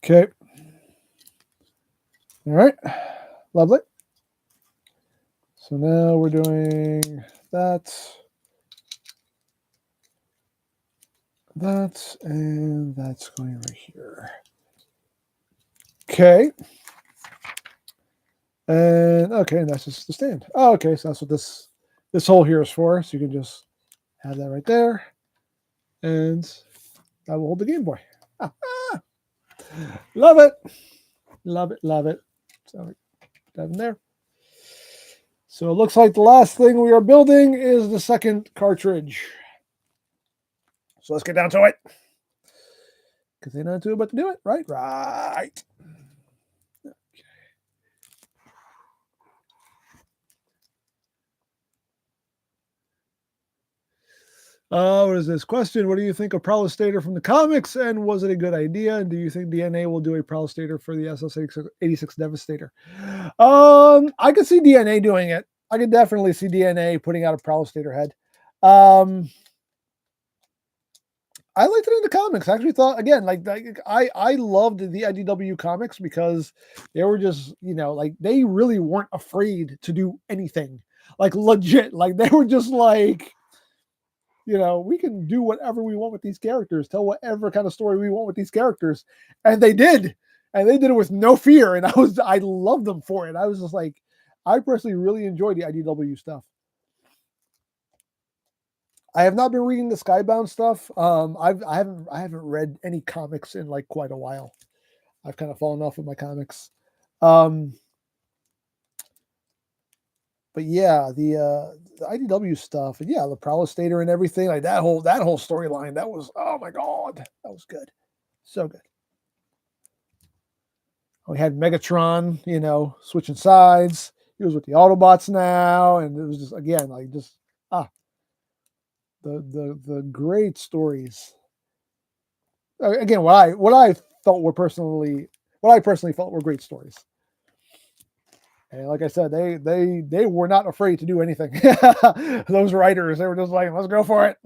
[SPEAKER 1] Okay. All right. Lovely. So now we're doing that, and that's going right here. Okay. And okay, and that's just the stand. Oh, okay, so that's what this hole here is for. So you can just have that right there, and that will hold the Game Boy. Love it, love it, love it. So that in there. So it looks like the last thing we are building is the second cartridge. So let's get down to it. Because they know too, but to do it, right? Right. What is this question? What do you think of Prowler from the comics, and was it a good idea? And do you think DNA will do a Prowler for the SS86 Devastator? I could see DNA doing it. I could definitely see DNA putting out a Prowler head. I liked it in the comics. I actually thought, again, like I loved the IDW comics because they were just, you know, like they really weren't afraid to do anything. Like legit, like they were just like, you know, we can do whatever we want with these characters, tell whatever kind of story we want with these characters. And they did. And they did it with no fear. And I loved them for it. I was just like, I personally really enjoyed the IDW stuff. I have not been reading the Skybound stuff. I haven't read any comics in like quite a while. I've kind of fallen off with my comics. But yeah, the IDW stuff, and yeah, the Prowler and everything, like that whole storyline, that was, oh my god, that was good, so good. We had Megatron, you know, switching sides. He was with the Autobots now, and it was just, again, like just the great stories. Again, what I personally felt were great stories. And like I said, they were not afraid to do anything. Those writers, they were just like, let's go for it.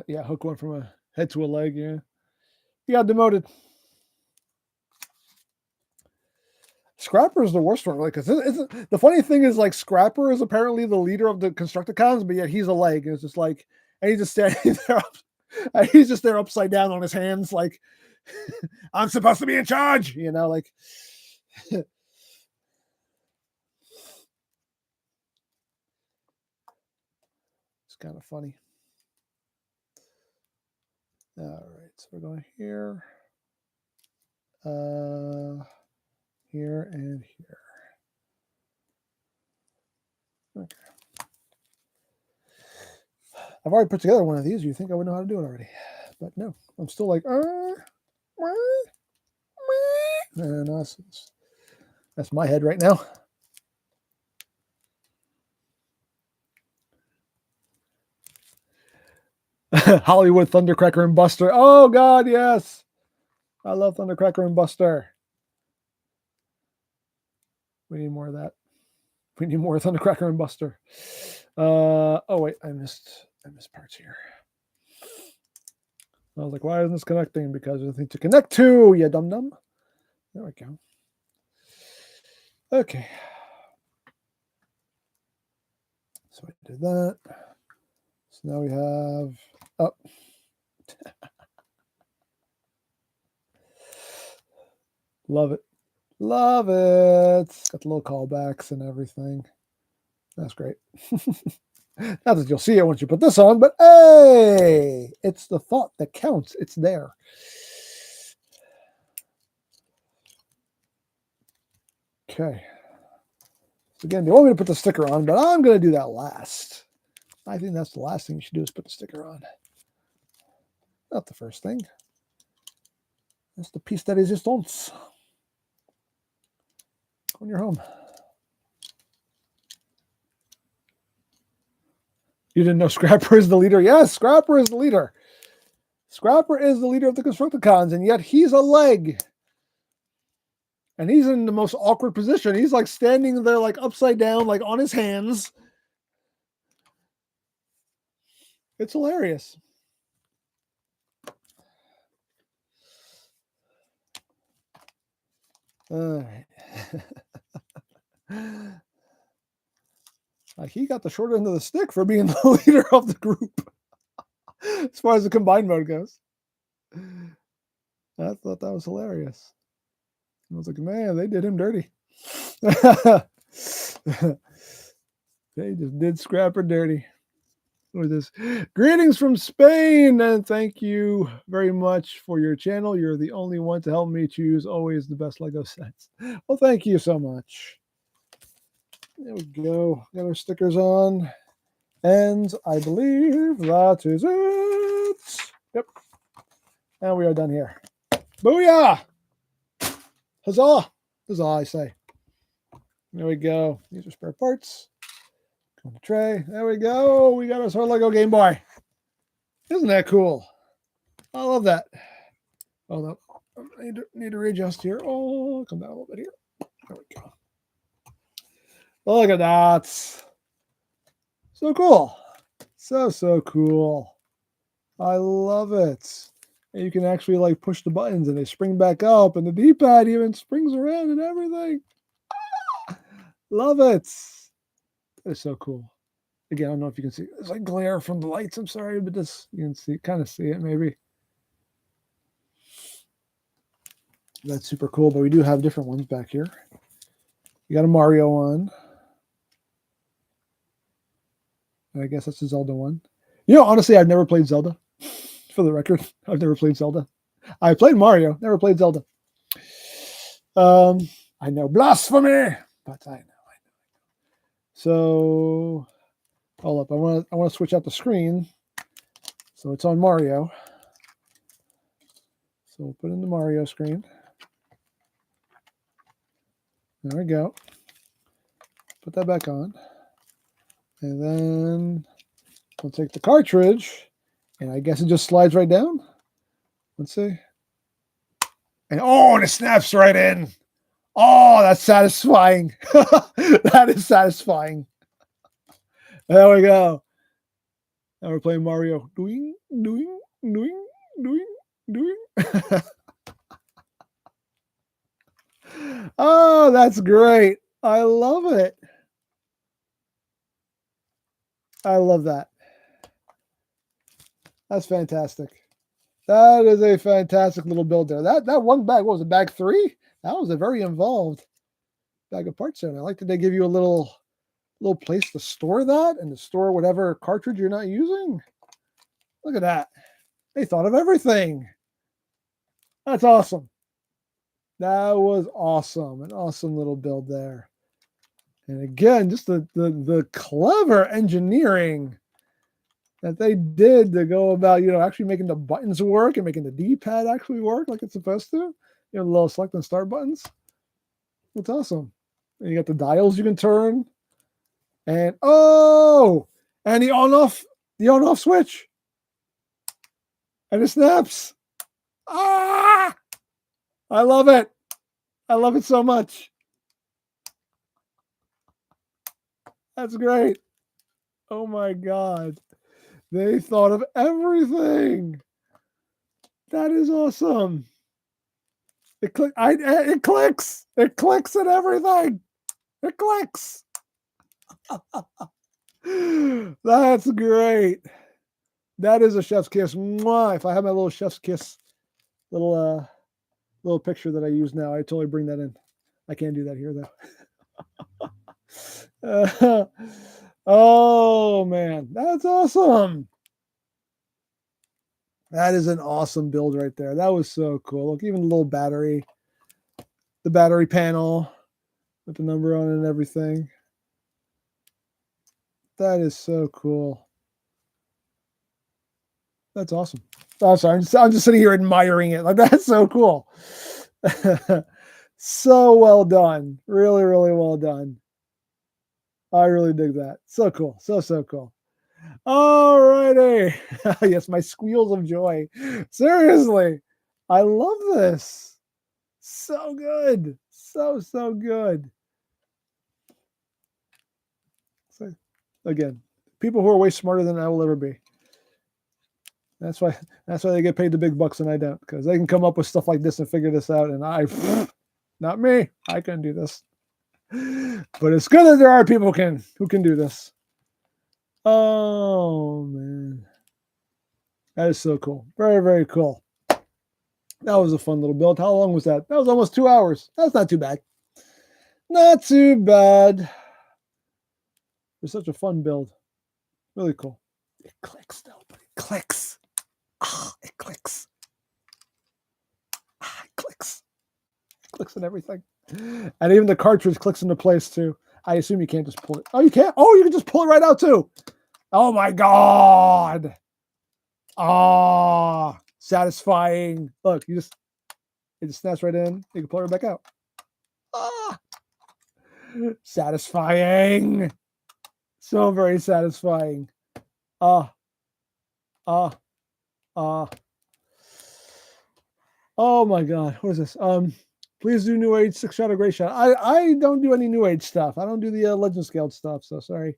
[SPEAKER 1] Yeah, Hook went from a head to a leg. Yeah, he got demoted. Scrapper is the worst one, like, because the funny thing is, like, Scrapper is apparently the leader of the Constructicons, but yet he's a leg. It's just like, and he's just standing there, he's just there upside down on his hands, like, I'm supposed to be in charge, you know, like. It's kind of funny. All right, so we're going here, here, and here. Okay. I've already put together one of these. You think I would know how to do it already, but no, I'm still like, and that's my head right now. Hollywood Thundercracker and Buster. Oh God, yes, I love Thundercracker and Buster. We need more of that. We need more Thundercracker and Buster. Oh wait, I missed parts here. I was like, why isn't this connecting? Because there's nothing to connect to, you dum dum. There we go. Okay. So I did that. So now we have up. Love it. Love it. Got the little callbacks and everything. That's great. Not that you'll see it once you put this on, but hey, it's the thought that counts. It's there. Okay. So again, they want me to put the sticker on, but I'm going to do that last. I think that's the last thing you should do is put the sticker on. Not the first thing. That's the piece de resistance. When you're home. You didn't know Scrapper is the leader? Yes, Scrapper is the leader. Scrapper is the leader of the Constructicons, and yet he's a leg. And he's in the most awkward position. He's like standing there like upside down, like on his hands. It's hilarious. All right. He got the short end of the stick for being the leader of the group as far as the combined mode goes. I thought that was hilarious. I was like, man, they did him dirty. They just did Scrapper dirty. With this. Greetings from Spain, and thank you very much for your channel. You're the only one to help me choose always the best Lego sets. Well, thank you so much. There we go. Got our stickers on. And I believe that is it. Yep. And we are done here. Booyah! Huzzah! Huzzah, I say. There we go. These are spare parts. On the tray. There we go. We got our Lego Game Boy. Isn't that cool? I love that. Hold up. I need to readjust here. Oh, come down a little bit here. There we go. Look at that. So cool. So cool. I love it. And you can actually like push the buttons and they spring back up, and the D-pad even springs around and everything. Love it. That is so cool. Again, I don't know if you can see. There's like glare from the lights. I'm sorry, but this you can see, kind of see it maybe. That's super cool, but we do have different ones back here. You got a Mario one. And I guess that's a Zelda one. You know, honestly, I've never played Zelda. For the record, I've never played Zelda. I played Mario, never played Zelda. I know, blasphemy, but I know. So, hold up, I want to switch out the screen, so it's on Mario. So we'll put in the Mario screen. There we go. Put that back on, and then we'll take the cartridge. And I guess it just slides right down. Let's see. And oh, and it snaps right in. Oh, that's satisfying. That is satisfying. There we go. Now we're playing Mario. Doing. Oh, that's great. I love it. I love that. That's fantastic. That is a fantastic little build there. That one bag, what was it, bag 3? That was a very involved bag of parts there. I like that they give you a little place to store that and to store whatever cartridge you're not using. Look at that. They thought of everything. That's awesome. That was awesome. An awesome little build there. And again, just the clever engineering that they did to go about, actually making the buttons work and making the D-pad actually work like it's supposed to. The little select and start buttons. It's awesome. And you got the dials you can turn. And and the on-off switch. And it snaps. Ah! I love it. I love it so much. That's great. Oh my God. They thought of everything. That is awesome. It clicks. It clicks at everything. It clicks. That's great. That is a chef's kiss. Mwah. If I have my little chef's kiss little picture that I use now, I totally bring that in. I can't do that here though. Oh man, that's awesome. That is an awesome build right there. That was so cool. Look, even the little battery, the battery panel with the number on it and everything. That is so cool. That's awesome. Oh, sorry, I'm just sitting here admiring it. Like, that's so cool. So well done. Really, really well done. I really dig that. So cool. So cool. All righty. Yes, my squeals of joy. Seriously. I love this. So good. So good. So, again, people who are way smarter than I will ever be. That's why they get paid the big bucks and I don't, because they can come up with stuff like this and figure this out, and not me. I couldn't do this. But it's good that there are people who can do this. Oh man, that is so cool. Very, very cool. That was a fun little build. How long was that? That was almost 2 hours. That's not too bad. Not too bad. It was such a fun build. Really cool. It clicks though, but it clicks. It clicks. It clicks. It clicks and everything. And even the cartridge clicks into place too. I assume you can't just pull it. Oh, you can't? Oh, you can just pull it right out too. Oh my God. satisfying. Look, it just snaps right in. You can pull it back out. Ah, satisfying. So very satisfying. Oh my God. What is this? Please do New Age 6-shot or Gray Shot. I don't do any New Age stuff. I don't do the Legend Scaled stuff. So sorry.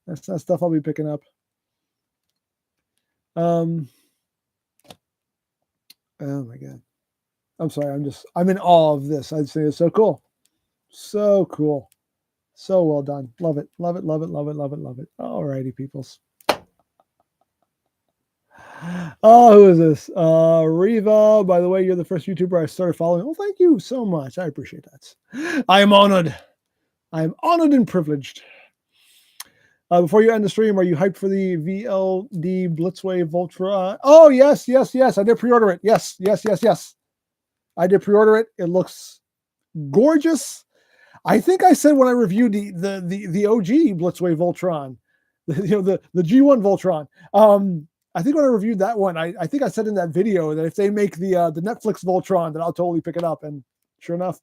[SPEAKER 1] That's not stuff I'll be picking up. Oh my God. I'm sorry. I'm in awe of this. I'd say it's so cool. So cool. So well done. Love it. Love it. Love it. Love it. Love it. Love it. All righty, peoples. Oh, who is this? Riva. By the way, you're the first YouTuber I started following. Oh, thank you so much. I appreciate that. I am honored. I am honored and privileged. Before you end the stream, are you hyped for the VLD Blitzwave Ultra? Oh, yes, yes, yes. I did pre-order it. Yes, yes, yes, yes. I did pre-order it. It looks gorgeous. I think I said when I reviewed the OG Blitzwave Voltron, the G1 Voltron. I think when I reviewed that one, I think I said in that video that if they make the Netflix Voltron, then I'll totally pick it up. And sure enough,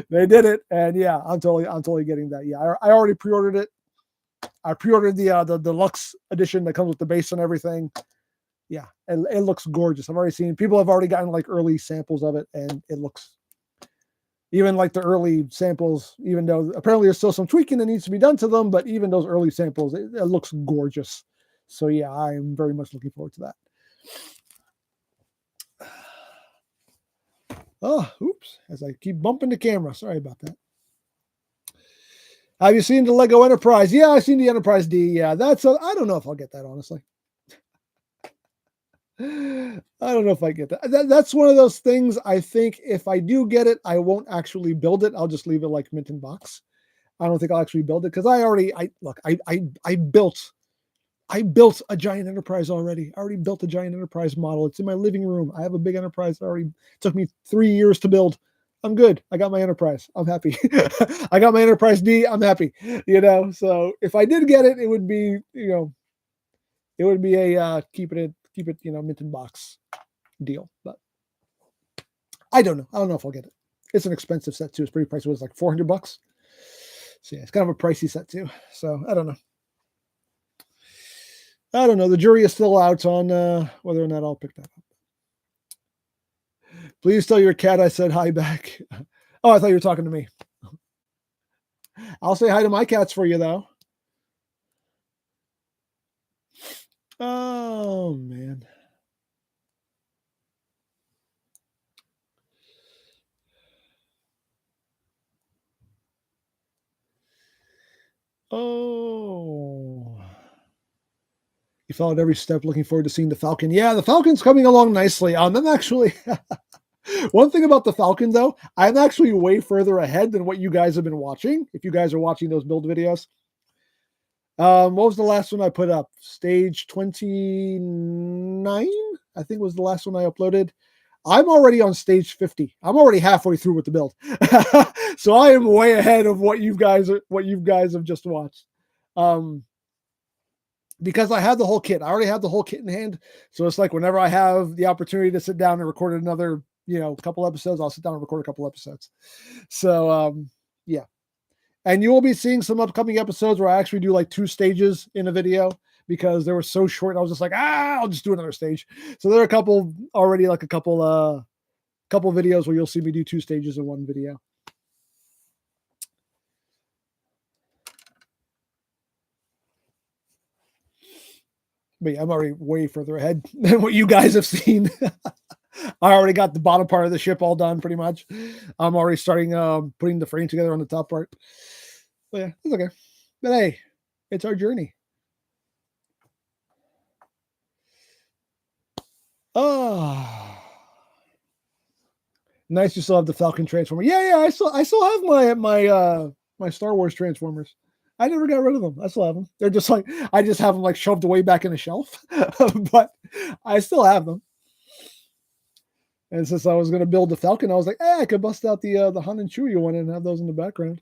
[SPEAKER 1] they did it. And yeah, I'm totally getting that. Yeah, I already pre-ordered it. I pre-ordered the deluxe edition that comes with the base and everything. Yeah, and it looks gorgeous. I've already seen people have already gotten like early samples of it, and it looks. Even like the early samples, even though apparently there's still some tweaking that needs to be done to them, but even those early samples, it looks gorgeous. So yeah, I'm very much looking forward to that. Oh, oops, as I keep bumping the camera. Sorry about that. Have you seen the Lego Enterprise? Yeah, I've seen the Enterprise D. Yeah, I don't know if I'll get that, honestly. I don't know if I get that. That's one of those things. I think if I do get it, I won't actually build it. I'll just leave it like mint in box. I don't think I'll actually build it because I built a giant Enterprise already. I already built a giant Enterprise model. It's in my living room. I have a big Enterprise that already took me 3 years to build. I'm good. I got my Enterprise. I'm happy. I got my Enterprise D. I'm happy. So if I did get it, it would be, a keep it, mint in box deal. But I don't know. I don't know if I'll get it. It's an expensive set too. It's pretty pricey. It's like $400. So yeah, it's kind of a pricey set too. So I don't know. The jury is still out on whether or not I'll pick that up. Please tell your cat I said hi back. Oh, I thought you were talking to me. I'll say hi to my cats for you, though. Oh, man. Oh. You followed every step, looking forward to seeing the Falcon. Yeah, the Falcon's coming along nicely. I'm actually... One thing about the Falcon, though, I'm actually way further ahead than what you guys have been watching. If you guys are watching those build videos. What was the last one I put up? Stage 29, I think was the last one I uploaded. I'm already on stage 50. I'm already halfway through with the build. So I am way ahead of what you guys have just watched. Because I have the whole kit. I already have the whole kit in hand. So it's like whenever I have the opportunity to sit down and record another, couple episodes, I'll sit down and record a couple episodes. So yeah. And you will be seeing some upcoming episodes where I actually do like 2 stages in a video because they were so short. I was just like, I'll just do another stage. So there are a couple videos where you'll see me do 2 stages in one video. But yeah, I'm already way further ahead than what you guys have seen. I already got the bottom part of the ship all done pretty much. I'm already starting putting the frame together on the top part. But yeah, it's okay. But hey, it's our journey. Oh, nice. You still have the Falcon Transformer. Yeah. I still have my Star Wars Transformers. I never got rid of them. I still have them. They're just like I just have them like shoved away back in the shelf, but I still have them. And since I was going to build the Falcon, I was like, I could bust out the Han and Chewie one and have those in the background.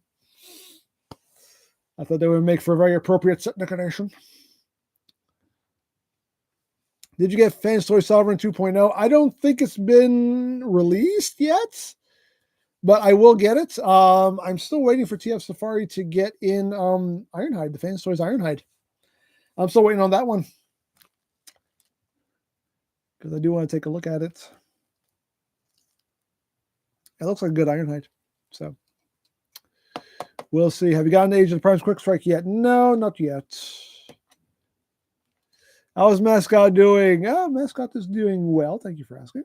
[SPEAKER 1] I thought they would make for a very appropriate set decoration. Did you get Fans Toy Sovereign 2.0? I don't think it's been released yet, but I will get it. I'm still waiting for TF Safari to get in Ironhide, the Fans Toys Ironhide. I'm still waiting on that one because I do want to take a look at it. It looks like a good Ironhide. So we'll see. Have you gotten Age of the Prime's Quick Strike yet? No, not yet. How's Mascot doing? Oh, Mascot is doing well. Thank you for asking.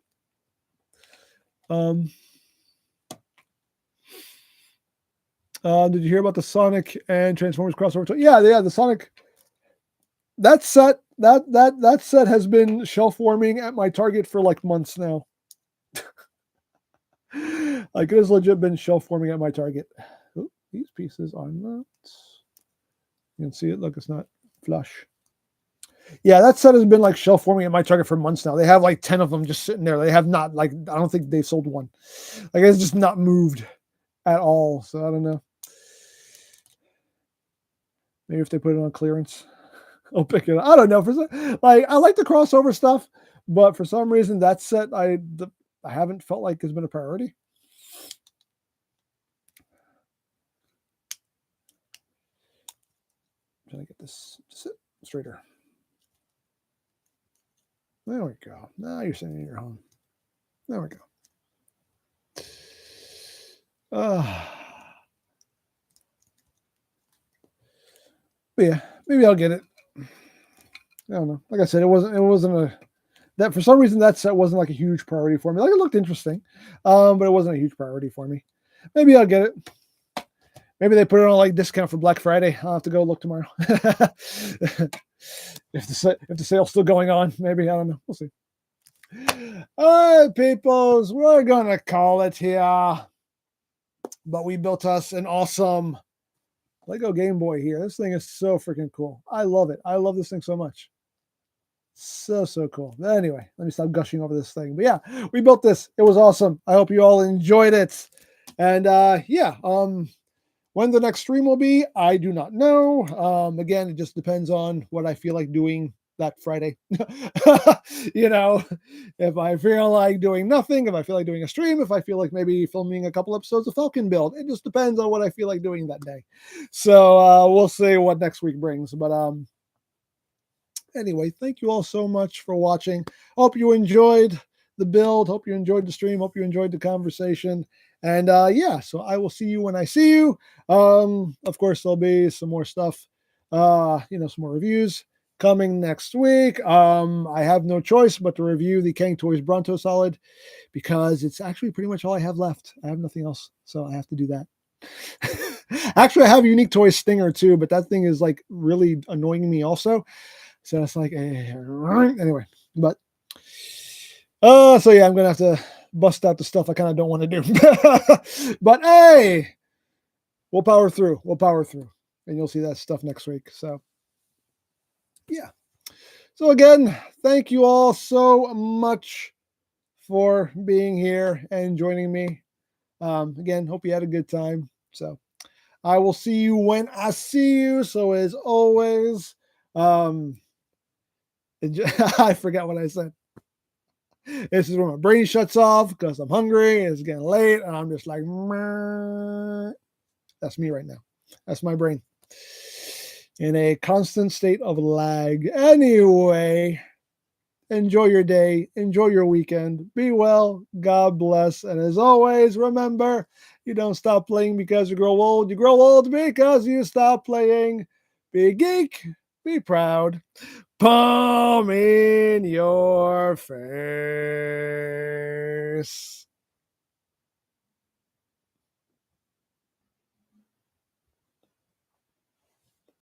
[SPEAKER 1] Did you hear about the Sonic and Transformers crossover? Yeah, the Sonic. That set has been shelf warming at my Target for like months now. Like, it has legit been shelf warming at my Target. Ooh, these pieces are not. You can see it. Look, it's not flush. Yeah, that set has been like shelf warming at my Target for months now. They have like 10 of them just sitting there. They have not, like, I don't think they've sold one. Like, it's just not moved at all. So I don't know. Maybe if they put it on clearance, I'll pick it up. I don't know. Like, I like the crossover stuff, but for some reason that set I haven't felt like has been a priority. I'm trying to get this to sit straighter. There we go. Now you're sitting in your home. There we go. But yeah, maybe I'll get it. I don't know. Like I said, it wasn't that for some reason that set wasn't like a huge priority for me. Like, it looked interesting, but it wasn't a huge priority for me. Maybe I'll get it. Maybe they put it on like discount for Black Friday. I'll have to go look tomorrow. if the sale's still going on, maybe, I don't know. We'll see. All right, peoples, we're gonna call it here. But we built us an awesome Lego Game Boy here. This thing is so freaking cool. I love it. I love this thing so much. So cool. But anyway, let me stop gushing over this thing. But yeah, we built this. It was awesome. I hope you all enjoyed it. And yeah, when the next stream will be, I do not know. Again, it just depends on what I feel like doing that Friday. You know, if I feel like doing nothing, if I feel like doing a stream, if I feel like maybe filming a couple episodes of Falcon Build, it just depends on what I feel like doing that day. So we'll see what next week brings. But anyway, thank you all so much for watching. Hope you enjoyed the build. Hope you enjoyed the stream. Hope you enjoyed the conversation. And yeah, so I will see you when I see you. Of course, there'll be some more stuff, some more reviews coming next week. I have no choice but to review the Kang Toys Bronto Solid because it's actually pretty much all I have left. I have nothing else, so I have to do that. Actually, I have a Unique Toys Stinger too, but that thing is like really annoying me also. So it's like, anyway, but so yeah, I'm gonna have to bust out the stuff I kind of don't want to do. But hey, we'll power through. And you'll see that stuff next week. So yeah. So again, thank you all so much for being here and joining me. Again, hope you had a good time. So I will see you when I see you. So as always, I forgot what I said. This is when my brain shuts off because I'm hungry. It's getting late, and I'm just like, meh. That's me right now. That's my brain in a constant state of lag. Anyway, enjoy your day. Enjoy your weekend. Be well. God bless. And as always, remember, you don't stop playing because you grow old. You grow old because you stop playing. Be geek. Be proud. Palm in your face.